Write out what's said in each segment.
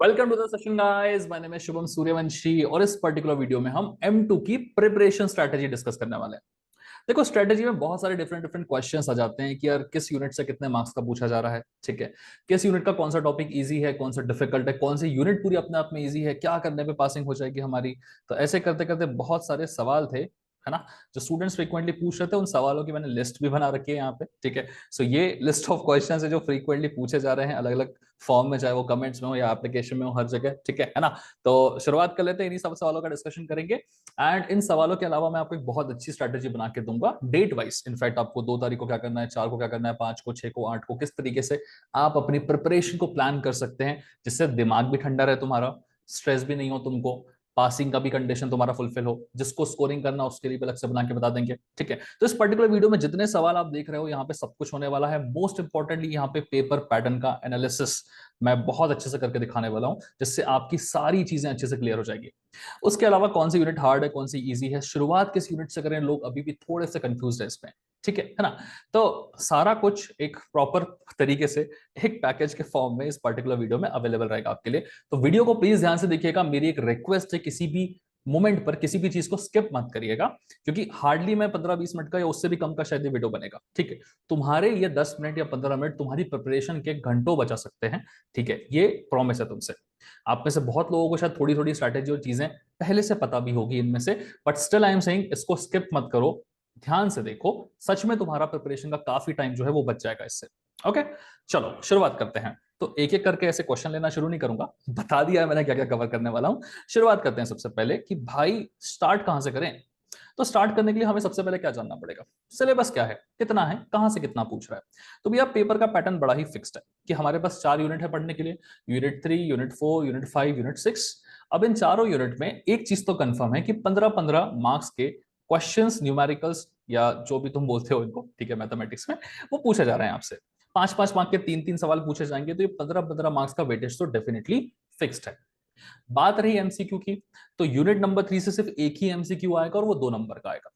Welcome to the session guys, my name is Shubham Suryavanshi और इस particular video में हम M2 की प्रिपरेशन स्ट्रेटजी डिस्कस करने वाले हैं। देखो, स्ट्रेटजी में बहुत सारे डिफरेंट डिफरेंट क्वेश्चंस आ जाते हैं कि यार किस यूनिट से कितने मार्क्स का पूछा जा रहा है। ठीक है, किस यूनिट का कौन सा टॉपिक इजी है, कौन सा डिफिकल्ट है, कौन सी यूनिट पूरी अपने आप में इजी है, क्या करने पे पासिंग हो जाएगी हमारी। तो ऐसे करते करते बहुत सारे सवाल थे, है ना, जो स्टूडेंट्स फ्रीक्वेंटली पूछ रहे थे। उन सवालों की मैंने लिस्ट भी बना रखी है यहाँ पे। ठीक है, सो ये लिस्ट ऑफ क्वेश्चंस है जो फ्रीक्वेंटली पूछे जा रहे हैं अलग अलग फॉर्म में, चाहे वो कमेंट्स में हो या एप्लीकेशन में हो, हर जगह। ठीक है ना। तो शुरुआत कर लेते हैं, इन्हीं सब सवालों का डिस्कशन करेंगे। एंड इन सवालों के अलावा मैं आपको एक बहुत अच्छी स्ट्रेटेजी बना के दूंगा डेट वाइज। इनफैक्ट आपको 2 तारीख को क्या करना है, 4 को क्या करना है, 5 को, 6 को, 8 को, किस तरीके से आप अपनी प्रिपरेशन को प्लान कर सकते हैं जिससे दिमाग भी ठंडा रहे तुम्हारा, स्ट्रेस भी नहीं हो तुमको, पासिंग का भी कंडीशन तुम्हारा फुलफिल हो। जिसको स्कोरिंग करना उसके लिए भी अलग से बना के बता देंगे। ठीक है, तो इस पर्टिकुलर वीडियो में जितने सवाल आप देख रहे हो यहाँ पे सब कुछ होने वाला है। मोस्ट इंपॉर्टेंटली यहाँ पे पेपर पैटर्न का एनालिसिस मैं बहुत अच्छे से करके दिखाने वाला हूं, जिससे आपकी सारी चीजें अच्छे से क्लियर हो जाएगी। उसके अलावा कौन सी यूनिट हार्ड है, कौन सी इजी है, शुरुआत किस यूनिट से करें, लोग अभी भी थोड़े से कंफ्यूज है इसमें। ठीक है ना। तो सारा कुछ एक प्रॉपर तरीके से एक पैकेज के फॉर्म में इस पर्टिकुलर वीडियो में अवेलेबल रहेगा आपके लिए। तो वीडियो को प्लीज ध्यान से देखिएगा। मेरी एक रिक्वेस्ट है, किसी भी मोमेंट पर किसी भी चीज को स्किप मत करिएगा, क्योंकि हार्डली मैं 15-20 मिनट का या उससे भी कम का शायद ये वीडियो बनेगा। ठीक है, तुम्हारे ये 10 मिनट या 15 मिनट तुम्हारी प्रिपरेशन के घंटों बचा सकते हैं। ठीक है, ये प्रॉमिस है तुमसे। आप में से बहुत लोगों को शायद थोड़ी थोड़ी स्ट्रैटेजी और चीजें पहले से पता भी होगी इनमें से, but still I am saying इसको स्किप मत करो, ध्यान से देखो। सच में तुम्हारा प्रिपरेशन का काफी टाइम जो है वो बच जाएगा इससे। ओके, चलो शुरुआत करते हैं। तो एक एक करके ऐसे क्वेश्चन लेना शुरू नहीं करूंगा, बता दिया है मैंने क्या क्या कवर करने वाला हूं। शुरुआत करते हैं सबसे पहले कि भाई स्टार्ट कहां से करें। तो स्टार्ट करने के लिए हमें सबसे पहले क्या जानना पड़ेगा, सिलेबस क्या है, कितना है, कहां से कितना पूछ रहा है। तो भैया पेपर का पैटर्न बड़ा ही फिक्स्ड है कि हमारे पास 4 यूनिट है पढ़ने के लिए, यूनिट 3, यूनिट 4, यूनिट 5, यूनिट 6। अब इन चारों यूनिट में एक चीज तो कंफर्म है कि 15-15 मार्क्स के क्वेश्चंस, न्यूमेरिकल्स या जो भी तुम बोलते हो इनको, ठीक है, मैथमेटिक्स में, वो पूछे जा रहे हैं आपसे। 5-5 मार्क के 3-3 सवाल पूछे जाएंगे, तो ये 15-15 मार्क्स का वेटेज तो डेफिनेटली फिक्स्ड है। बात रही एमसीक्यू की, तो यूनिट नंबर 3 से सिर्फ एक ही एमसीक्यू आएगा और वो 2 नंबर का आएगा।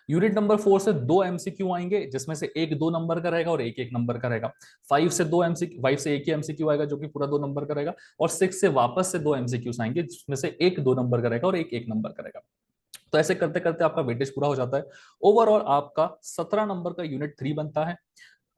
यूनिट नंबर 4 से 2 एमसीक्यू आएंगे, जिसमें से एक 2 नंबर का रहेगा और एक 1 नंबर का रहेगा। 5 से एक ही एमसीक्यू आएगा जो कि पूरा 2 नंबर का रहेगा। और 6 से वापस से 2 एमसीक्यू आएंगे, जिसमें से एक 2 नंबर का रहेगा और एक 1 नंबर का रहेगा। तो ऐसे करते करते आपका वेटेज पूरा हो जाता है। ओवरऑल आपका 17 नंबर का यूनिट 3 बनता है,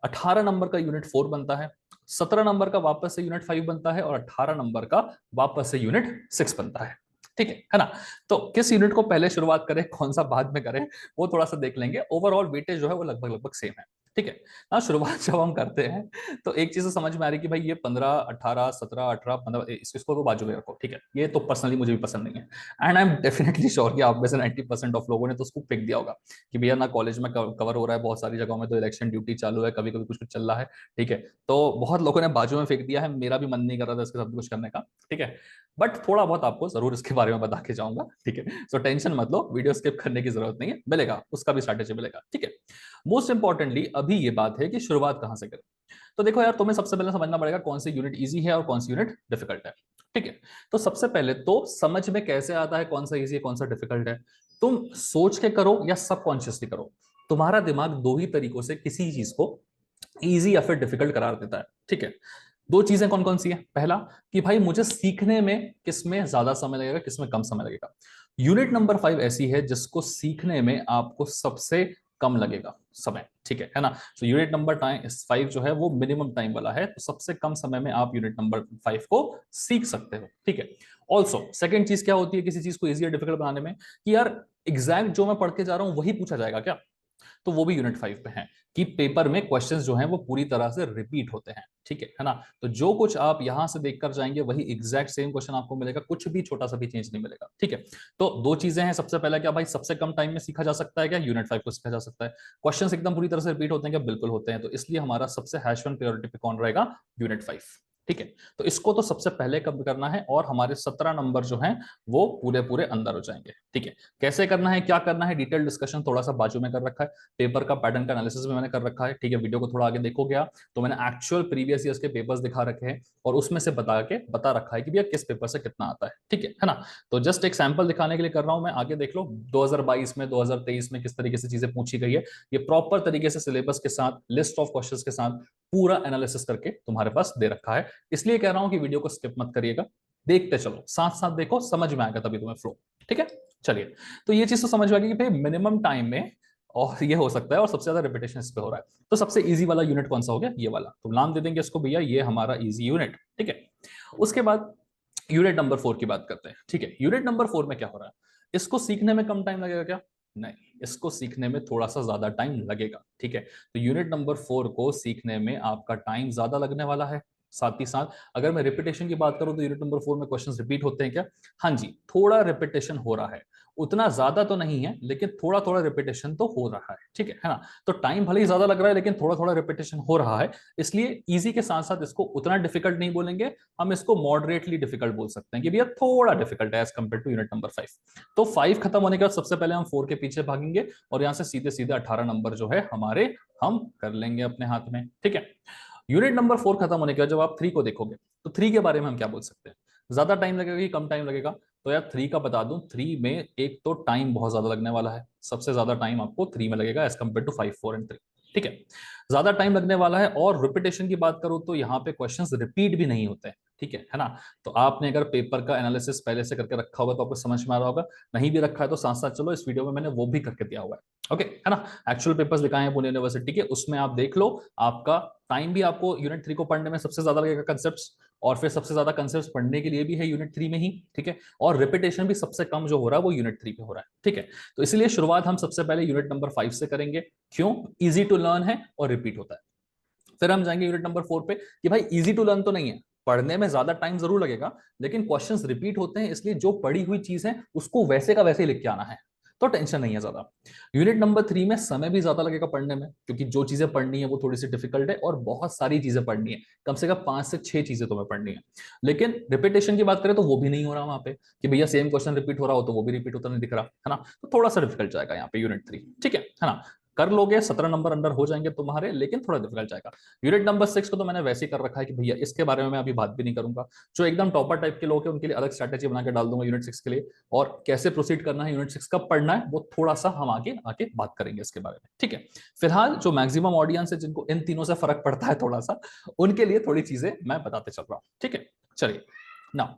18 नंबर का यूनिट 4 बनता है, 17 नंबर का वापस से यूनिट 5 बनता है और 18 नंबर का वापस से यूनिट 6 बनता है। ठीक है ना। तो किस यूनिट को पहले शुरुआत करें, कौन सा बाद में करें, वो थोड़ा सा देख लेंगे। ओवरऑल वेटेज जो है वो लगभग लगभग सेम है। ठीक है ना। शुरुआत जब हम करते हैं तो एक चीज तो समझ में आ रही है कि भाई ये 15, 18, 17, 18, 15, इसको तो बाजू में रखो। ठीक है, ये तो पर्सनली मुझे भी पसंद नहीं है। And I am definitely sure कि आप में से 90% ऑफ लोगों ने तो उसको फेंक दिया होगा कि भैया ना कॉलेज में कवर हो रहा है, बहुत सारी जगहों में तो इलेक्शन ड्यूटी चालू है, कभी कभी कुछ कुछ चल रहा है। ठीक है, तो बहुत लोगों ने बाजू में फेंक दिया है, मेरा भी मन नहीं कर रहा था इसके साथ कुछ करने का। ठीक है, बट थोड़ा बहुत आपको जरूर इसके बारे में बता के जाऊंगा। ठीक है, सो टेंशन मत लो, वीडियो स्किप करने की जरूरत नहीं है, मिलेगा उसका भी स्ट्रैटेजी मिलेगा। ठीक है, मोस्ट इंपॉर्टेंटली अभी ये बात है कि शुरुआत कहां से करें। तो देखो यार, तुम्हें सबसे पहले समझना पड़ेगा कौन सी यूनिट इजी है और कौन सी यूनिट डिफिकल्ट है। ठीक है, तो सबसे पहले तो समझ में कैसे आता है कौन सा इजी है कौन सा डिफिकल्ट है। तुम सोच के करो या सबकॉन्शियसली करो, तुम्हारा दिमाग दो ही तरीकों से किसी चीज को इजी या फिर डिफिकल्ट करार देता है। ठीक है, दो चीजें कौन कौन सी है। पहला कि भाई मुझे सीखने में किसमें ज्यादा समय लगेगा, किसमें कम समय लगेगा। यूनिट नंबर 5 ऐसी है जिसको सीखने में आपको सबसे कम लगेगा समय। ठीक है ना। तो यूनिट नंबर 5 जो है वो मिनिमम टाइम वाला है, तो सबसे कम समय में आप यूनिट नंबर 5 को सीख सकते हो। ठीक है, ऑल्सो सेकेंड चीज क्या होती है किसी चीज को इजी या डिफिकल्ट बनाने में, कि यार एग्जैक्ट जो मैं पढ़ के जा रहा हूं वही पूछा जाएगा क्या। तो वो भी यूनिट 5 पे है कि पेपर में क्वेश्चंस जो हैं वो पूरी तरह से रिपीट होते हैं। ठीक है ना। तो जो कुछ आप यहां से देखकर जाएंगे वही एग्जैक्ट सेम क्वेश्चन आपको मिलेगा, कुछ भी छोटा सा भी चेंज नहीं मिलेगा। ठीक है, तो दो चीजें हैं। सबसे पहला क्या भाई, सबसे कम टाइम में सीखा जा सकता है क्या, यूनिट 5 को सीखा जा सकता है। क्वेश्चंस एकदम पूरी तरह से रिपीट होते हैं क्या, बिल्कुल होते हैं। तो इसलिए हमारा सबसे हैश 1 प्रायोरिटी पे कौन रहेगा, यूनिट 5। ठीक है, तो इसको तो सबसे पहले कब करना है, और हमारे 17 नंबर जो हैं वो पूरे पूरे अंदर हो जाएंगे। ठीक है, कैसे करना है, क्या करना है, डिटेल डिस्कशन थोड़ा सा बाजू में कर रखा है। पेपर का पैटर्न का एनालिसिस भी मैंने कर रखा है। ठीक है, वीडियो को थोड़ा आगे देखो गया तो मैंने एक्चुअल प्रीवियस ईयर्स के पेपर्स दिखा रखे हैं और उसमें से बता रखा है कि भैया किस पेपर से कितना आता है। ठीक है ना। तो जस्ट एक सैंपल दिखाने के लिए कर रहा हूं मैं, आगे देख लो 2022 में 2023 में किस तरीके से चीजें पूछी गई है। ये प्रॉपर तरीके से सिलेबस के साथ, लिस्ट ऑफ क्वेश्चंस के साथ पूरा एनालिसिस करके तुम्हारे पास दे रखा है। इसलिए कह रहा हूं कि वीडियो को स्किप मत करिएगा। देखते चलो, साथ साथ देखो, समझ में आएगा तभी तुम्हें फ्लो। ठीक है, चलिए। तो ये चीज तो समझ में आ गई कि भाई मिनिमम टाइम में और ये हो सकता है और सबसे ज्यादा रिपीटेशन इस पे हो रहा है। तो सबसे इजी वाला यूनिट कौन सा हो गया? ये वाला। तो नाम दे देंगे इसको भैया, ये हमारा इजी यूनिट। ठीक है, उसके बाद यूनिट नंबर 4 की बात करते हैं। ठीक है, यूनिट नंबर 4 में क्या हो रहा है? इसको सीखने में कम टाइम लगेगा क्या? नहीं, इसको सीखने में थोड़ा सा ज्यादा टाइम लगेगा। ठीक है, तो यूनिट नंबर 4 को सीखने में आपका टाइम ज्यादा लगने वाला है। साथ ही साथ अगर मैं रिपीटेशन की बात करूं तो यूनिट नंबर 4 में क्वेश्चंस रिपीट होते हैं क्या? हाँ जी, थोड़ा रिपीटेशन हो रहा है, उतना ज्यादा तो नहीं है लेकिन थोड़ा थोड़ा रिपीटेशन तो हो रहा है। ठीक है ना? तो टाइम भले ही ज्यादा लग रहा है लेकिन थोड़ा थोड़ा रिपीटेशन हो रहा है, इसलिए इजी के साथ साथ इसको उतना डिफिकल्ट नहीं बोलेंगे, हम इसको मॉडरेटली डिफिकल्ट बोल सकते हैं कि भैया थोड़ा डिफिकल्ट है as compare to unit number 5। तो 5 खत्म होने के बाद सबसे पहले हम 4 के पीछे भागेंगे और यहां से सीधे सीधे 18 नंबर जो है हमारे हम कर लेंगे अपने हाथ में। ठीक है, यूनिट नंबर 4 खत्म होने के बाद जब आप 3 को देखोगे तो 3 के बारे में हम क्या बोल सकते हैं? ज्यादा टाइम लगेगा कि कम टाइम लगेगा? तो यार 3 का बता दूं, 3 में एक तो टाइम बहुत ज्यादा लगने वाला है, सबसे ज्यादा टाइम आपको 3 में लगेगा एज कंपेयर टू 5, 4 एंड 3। ठीक है, ज्यादा टाइम लगने वाला है। और रिपीटेशन की बात करूं तो यहाँ पे क्वेश्चंस रिपीट भी नहीं होते हैं। ठीक है ना? तो आपने अगर पेपर का एनालिसिस पहले से करके रखा होगा तो आपको समझ में आ रहा होगा, नहीं भी रखा है तो साथ साथ चलो इस वीडियो में मैंने वो भी करके दिया हुआ है। ओके है ना? एक्चुअल पेपर्स दिखाए हैं पुणे यूनिवर्सिटी के, उसमें आप देख लो। आपका टाइम भी आपको यूनिट 3 को पढ़ने में सबसे ज्यादा लगेगा कंसेप्ट, और फिर सबसे ज्यादा कंसेप्ट पढ़ने के लिए भी है यूनिट 3 में ही। ठीक है, और रिपीटेशन भी सबसे कम जो हो रहा है वो यूनिट 3 पे हो रहा है। ठीक है, तो इसलिए शुरुआत हम सबसे पहले यूनिट नंबर 5 से करेंगे। क्यों? इजी टू लर्न है और रिपीट होता है। फिर हम जाएंगे यूनिट नंबर 4 पे कि भाई इजी टू लर्न तो नहीं है, पढ़ने में ज्यादा टाइम जरूर लगेगा लेकिन क्वेश्चंस रिपीट होते हैं, इसलिए जो पढ़ी हुई चीज है उसको वैसे का वैसे ही लिख के आना है, तो टेंशन नहीं है ज्यादा। यूनिट नंबर 3 में समय भी ज्यादा लगेगा पढ़ने में, क्योंकि जो चीजें पढ़नी है वो थोड़ी सी डिफिकल्ट है और बहुत सारी चीजें पढ़नी है, कम से कम 5 से 6 चीजें तुम्हें पढ़नी है। लेकिन रिपीटेशन की बात करें तो वो भी नहीं हो रहा वहां पे कि भैया सेम क्वेश्चन रिपीट हो रहा हो तो वो भी रिपीट होता नहीं दिख रहा है ना, तो थोड़ा सा डिफिकल्ट जाएगा यहाँ पे यूनिट 3। ठीक है ना? कर लोगे, 17 नंबर अंडर हो जाएंगे तुम्हारे, लेकिन थोड़ा डिफिकल्ट जाएगा। यूनिट नंबर 6 को तो मैंने वैसे ही कर रखा है कि भैया इसके बारे में मैं अभी बात भी नहीं करूंगा। जो एकदम टॉपर टाइप के लोग हैं उनके लिए अलग स्ट्रैटेजी बना के डाल दूंगा यूनिट 6 के लिए, और कैसे प्रोसीड करना है, यूनिट 6 कब पढ़ना है, वो थोड़ा सा हम आगे आके बात करेंगे इसके बारे में। ठीक है, फिलहाल जो मैक्सिमम ऑडियंस है जिनको इन तीनों से फर्क पड़ता है थोड़ा सा, उनके लिए थोड़ी चीजें मैं बताते चल रहा हूँ। ठीक है, चलिए ना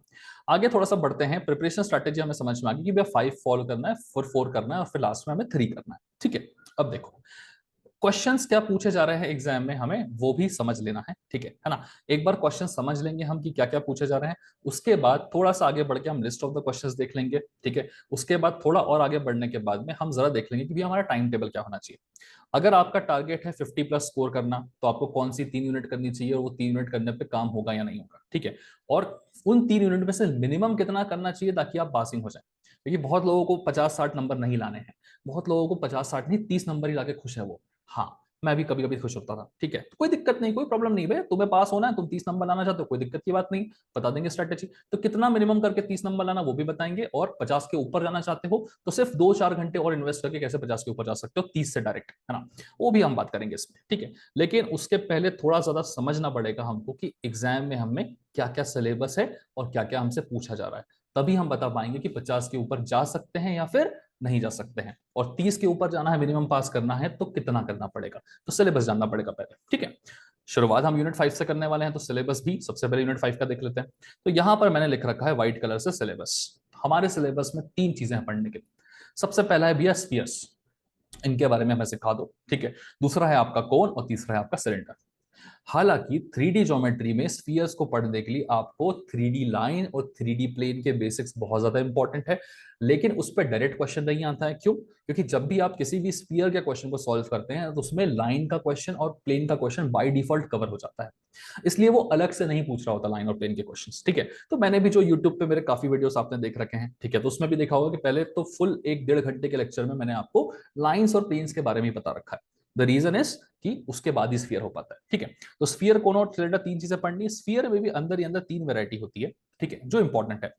आगे थोड़ा सा बढ़ते हैं। प्रिपरेशन स्ट्रैटेजी हमें समझ में आ गई कि भैया 5 फॉलो करना है, फिर 4 करना है और फिर लास्ट में हमें 3 करना है। ठीक है, अब देखो क्वेश्चंस क्या पूछे जा रहे हैं एग्जाम में, हमें वो भी समझ लेना है। ठीक है ना? एक बार क्वेश्चन समझ लेंगे हम कि क्या क्या पूछे जा रहे हैं, उसके बाद थोड़ा सा आगे बढ़ के हम लिस्ट ऑफ द क्वेश्चंस देख लेंगे। ठीक है, उसके बाद थोड़ा और आगे बढ़ने के बाद में हम जरा देख लेंगे कि भी हमारा टाइम टेबल क्या होना चाहिए। अगर आपका टारगेट है 50 प्लस स्कोर करना तो आपको कौन सी 3 यूनिट करनी चाहिए और वो 3 यूनिट करने पे काम होगा या नहीं होगा। ठीक है, और उन 3 यूनिट में से मिनिमम कितना करना चाहिए ताकि आप पासिंग हो जाए, क्योंकि बहुत लोगों को 50-60 नंबर नहीं लाने हैं, बहुत लोगों को 50-60 नहीं 30 नंबर ही लाके खुश है वो। हाँ, मैं भी कभी कभी खुश होता था। ठीक है, तो कोई दिक्कत नहीं, कोई प्रॉब्लम नहीं भाई, तुम्हें पास होना है, तुम 30 नंबर लाना चाहते हो, कोई दिक्कत की बात नहीं, बता देंगे स्ट्रेटेजी। तो कितना मिनिमम करके 30 नंबर लाना वो भी बताएंगे, और 50 के ऊपर जाना चाहते हो तो सिर्फ 2-4 घंटे और इन्वेस्ट करके कैसे 50 के ऊपर जा सकते हो 30 से डायरेक्ट, है ना? वो भी हम बात करेंगे इसमें। ठीक है, लेकिन उसके पहले थोड़ा ज्यादा समझना पड़ेगा हमको कि एग्जाम में हमें क्या क्या सिलेबस है और क्या क्या हमसे पूछा जा रहा है, तभी हम बता पाएंगे कि 50 के ऊपर जा सकते हैं या फिर नहीं जा सकते हैं। और 30 के ऊपर जाना है, मिनिमम पास करना है, तो कितना करना पड़ेगा, तो सिलेबस जानना पड़ेगा पहले। ठीक है, शुरुआत हम यूनिट 5 से करने वाले हैं, तो सिलेबस भी सबसे पहले यूनिट 5 का देख लेते हैं। तो यहां पर मैंने लिख रखा है व्हाइट कलर से सिलेबस। हमारे सिलेबस में 3 चीजें हैं पढ़ने के। सबसे पहला है भैया स्फीयर्स, इनके बारे में हमें सिखा दो। ठीक है, दूसरा है आपका कोन और तीसरा है आपका सिलेंडर। हालांकि 3D ज्योमेट्री में स्फीयर्स को पढ़ने के लिए आपको 3D लाइन और 3D प्लेन के बेसिक्स बहुत ज्यादा इंपॉर्टेंट है, लेकिन उस पर डायरेक्ट क्वेश्चन नहीं आता है। क्यों? क्योंकि जब भी आप किसी भी स्फीयर के क्वेश्चन को सॉल्व करते हैं तो उसमें लाइन का क्वेश्चन और प्लेन का क्वेश्चन बाय डिफॉल्ट कवर हो जाता है, इसलिए वो अलग से नहीं पूछ रहा होता लाइन और प्लेन के क्वेश्चंस। ठीक है, तो मैंने भी जो यूट्यूब पे मेरे काफी वीडियोस आपने देख रखे हैं, ठीक है, तो उसमें भी देखा होगा कि पहले तो फुल 1-1.5 घंटे के लेक्चर में मैंने आपको लाइंस और प्लेन्स के बारे में बता रखा है। द रीजन इज कि उसके बाद ही स्फीयर हो पाता है। ठीक है, तो स्फीयर, कोन और सिलेंडर 3 चीजें पढ़नी है। स्फीयर में भी अंदर ही अंदर 3 वैरायटी होती है। ठीक है, जो इंपॉर्टेंट है।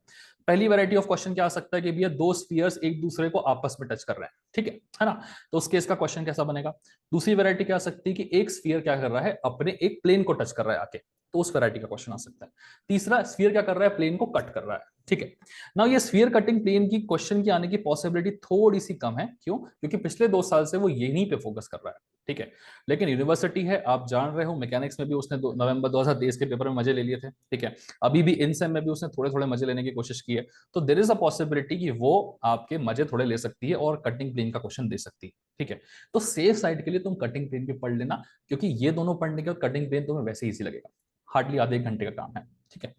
पहली वैरायटी ऑफ क्वेश्चन क्या आ सकता है कि भैया 2 स्फीयर्स एक दूसरे को आपस में टच कर रहे हैं। ठीक है ना? तो उस केस का क्वेश्चन कैसा बनेगा? दूसरी वैरायटी क्या आ सकती है कि एक स्फीयर क्या कर रहा है, अपने एक प्लेन को टच कर रहा है आके, तो उस वैरायटी का क्वेश्चन आ सकता है। तीसरा, स्फीयर क्या कर रहा है, प्लेन को कट कर रहा है। ठीक है, ना ये स्फीयर कटिंग प्लेन की क्वेश्चन की आने की पॉसिबिलिटी थोड़ी सी कम है। क्यों? क्योंकि पिछले 2 साल से वो यहीं पे फोकस कर रहा है। ठीक है। लेकिन यूनिवर्सिटी है, आप जान रहे हो, मैकेनिक्स में भी उसने नवंबर 2023 के पेपर में मजे ले लिए थे, ठीक है। अभी भी इन सेम में भी उसने थोड़े थोड़े मजे लेने की कोशिश की है। तो देर इज अ पॉसिबिलिटी कि वो आपके मजे थोड़े ले सकती है और कटिंग प्लेन का क्वेश्चन दे सकती है, ठीक है। तो सेफ साइड के लिए तुम कटिंग प्लेन भी पढ़ लेना, क्योंकि ये दोनों पढ़ने के बाद कटिंग प्लेन तुम्हें वैसे इजी लगेगा, हार्डली आधे एक घंटे का काम है, ठीक है।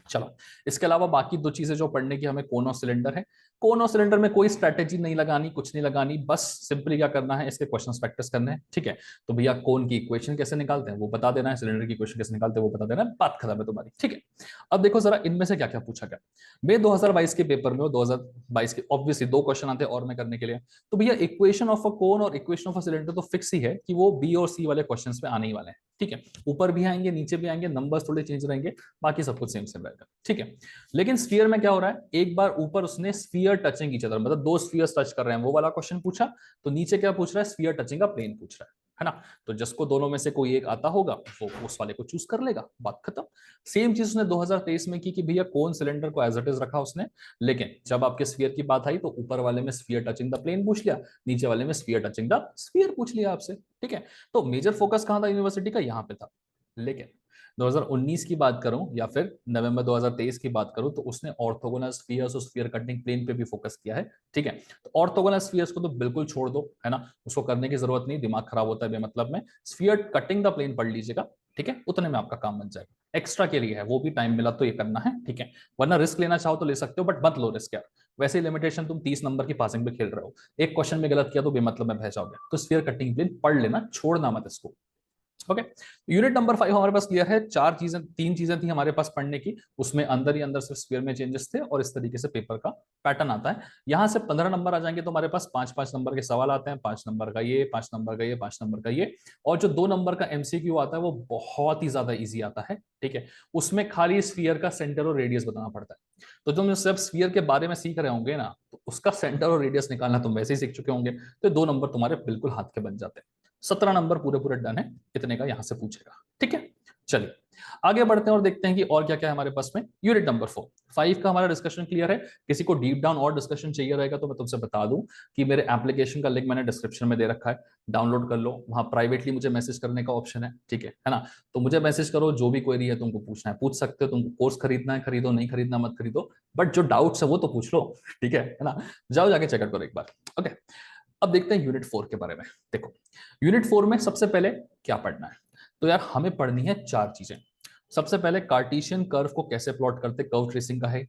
चलो, इसके अलावा बाकी दो चीजें जो पढ़ने की, हमें कोन और सिलेंडर है। कोन और सिलेंडर में कोई स्ट्रेटेजी नहीं लगानी, कुछ नहीं लगानी, बस सिंपली क्या करना है, इसके क्वेश्चंस प्रैक्टिस करने हैं, ठीक है। तो भैया कोन की इक्वेशन कैसे निकालते हैं वो बता देना है, सिलेंडर की इक्वेशन कैसे निकालते हैं वो बता देना है, बात खत्म है तुम्हारी, ठीक है। अब देखो जरा इनमें से क्या क्या पूछा गया। मैं 2022 के पेपर में, 2022 के ऑब्वियसली दो क्वेश्चन आते हैं और मैं करने के लिए। तो भैया इक्वेशन ऑफ अ कोन और इक्वेशन ऑफ अ सिलेंडर तो फिक्स ही है कि वो बी और सी वाले क्वेश्चन में आने ही वाले हैं, ठीक है। ऊपर भी आएंगे नीचे भी आएंगे, नंबर्स थोड़े चेंज रहेंगे, बाकी सब कुछ सेम सेम रहेगा, ठीक है। लेकिन स्फीयर में क्या हो रहा है, एक बार ऊपर उसने स्फीयर टचिंग ईच अदर, मतलब दो स्फीयर्स टच कर रहे हैं वो वाला क्वेश्चन पूछा, तो नीचे क्या पूछ रहा है, स्फीयर टचिंग का प्लेन पूछ रहा है ना। तो जिसको दोनों में से कोई एक आता होगा वो उस वाले को चूज कर लेगा, बात खत्म। सेम चीज उसने 2023 में की कि भैया कौन सिलेंडर को एज इट इज रखा उसने, लेकिन जब आपके स्फीयर की बात आई तो ऊपर वाले में स्फीयर टचिंग द प्लेन पूछ लिया, नीचे वाले में स्फीयर टचिंग द स्फीयर पूछ लिया आपसे, ठीक है। तो मेजर फोकस कहां था यूनिवर्सिटी का, यहां पे था। लेकिन 2019 की बात करूं या फिर नवंबर 2023 की बात करूं तो उसने ऑर्थोगोनल स्फीयर्स और स्फीयर कटिंग प्लेन पे भी फोकस किया है, ठीक है। तो ऑर्थोगोनल स्फीयर्स को तो बिल्कुल छोड़ दो, है ना, उसको करने की जरूरत नहीं, दिमाग खराब होता है बेमतलब में। स्फीयर कटिंग द प्लेन पढ़ लीजिएगा, ठीक है, उतने में आपका काम बन जाएगा। एक्स्ट्रा के लिए है, वो भी टाइम मिला तो ये करना है, ठीक है। वरना रिस्क लेना चाहो तो ले सकते हो, बट मत लो रिस्क यार। वैसे ही लिमिटेशन, तुम 30 नंबर की पासिंग पे खेल रहे हो, एक क्वेश्चन में गलत किया तो बेमतलब में बह जाओगे। तो स्फीयर कटिंग प्लेन पढ़ लेना, छोड़ना मत इसको, ओके। यूनिट नंबर 5 हमारे पास क्लियर है। चार चीजें, तीन चीजें थी हमारे पास पढ़ने की, उसमें अंदर ही अंदर सिर्फ स्फीयर में चेंजेस थे और इस तरीके से पेपर का पैटर्न आता है। यहां से 15 नंबर आ जाएंगे तो हमारे पास 5-5 नंबर के सवाल आते हैं, 5 नंबर का ये, 5 नंबर का ये, 5 नंबर का ये। और जो 2 नंबर का एमसीक्यू आता है वो बहुत ही ज्यादा ईजी आता है, ठीक है। उसमें खाली स्फीयर का सेंटर और रेडियस बताना पड़ता है। तो तुम जब स्फीयर के बारे में सीख रहे होंगे ना, तो उसका सेंटर और रेडियस निकालना तुम वैसे ही सीख चुके होंगे, तो 2 नंबर तुम्हारे बिल्कुल हाथ के बन जाते हैं। 17 नंबर पूरे पूरे डन है, इतने का यहां से पूछेगा, ठीक है। चलिए आगे बढ़ते हैं और देखते हैं कि और क्या क्या है हमारे पास में। यूनिट नंबर 5 का हमारा डिस्कशन क्लियर है। किसी को डीप डाउन और डिस्कशन चाहिए रहेगा तो मैं तुमसे बता दूं कि मेरे एप्लीकेशन का लिंक मैंने डिस्क्रिप्शन में दे रखा है, डाउनलोड कर लो, वहां प्राइवेटली मुझे मैसेज करने का ऑप्शन है, ठीक है ना। तो मुझे मैसेज करो, जो भी क्वेरी है तुमको पूछना है पूछ सकते हो, तुमको कोर्स खरीदना है खरीदो, नहीं खरीदना मत खरीदो, बट जो डाउट्स है वो तो पूछ लो, ठीक है ना। जाओ जाके चेकआउट करो एक बार, ओके। अब देखते हैं यूनिट 4 के बारे में। देखो यूनिट 4 में सबसे पहले क्या पढ़ना है, तो यार हमें पढ़नी है चार चीजें। सबसे पहले कार्टेशियन कर्व को कैसे प्लॉट करते हैं, कर्व ट्रेसिंग का है।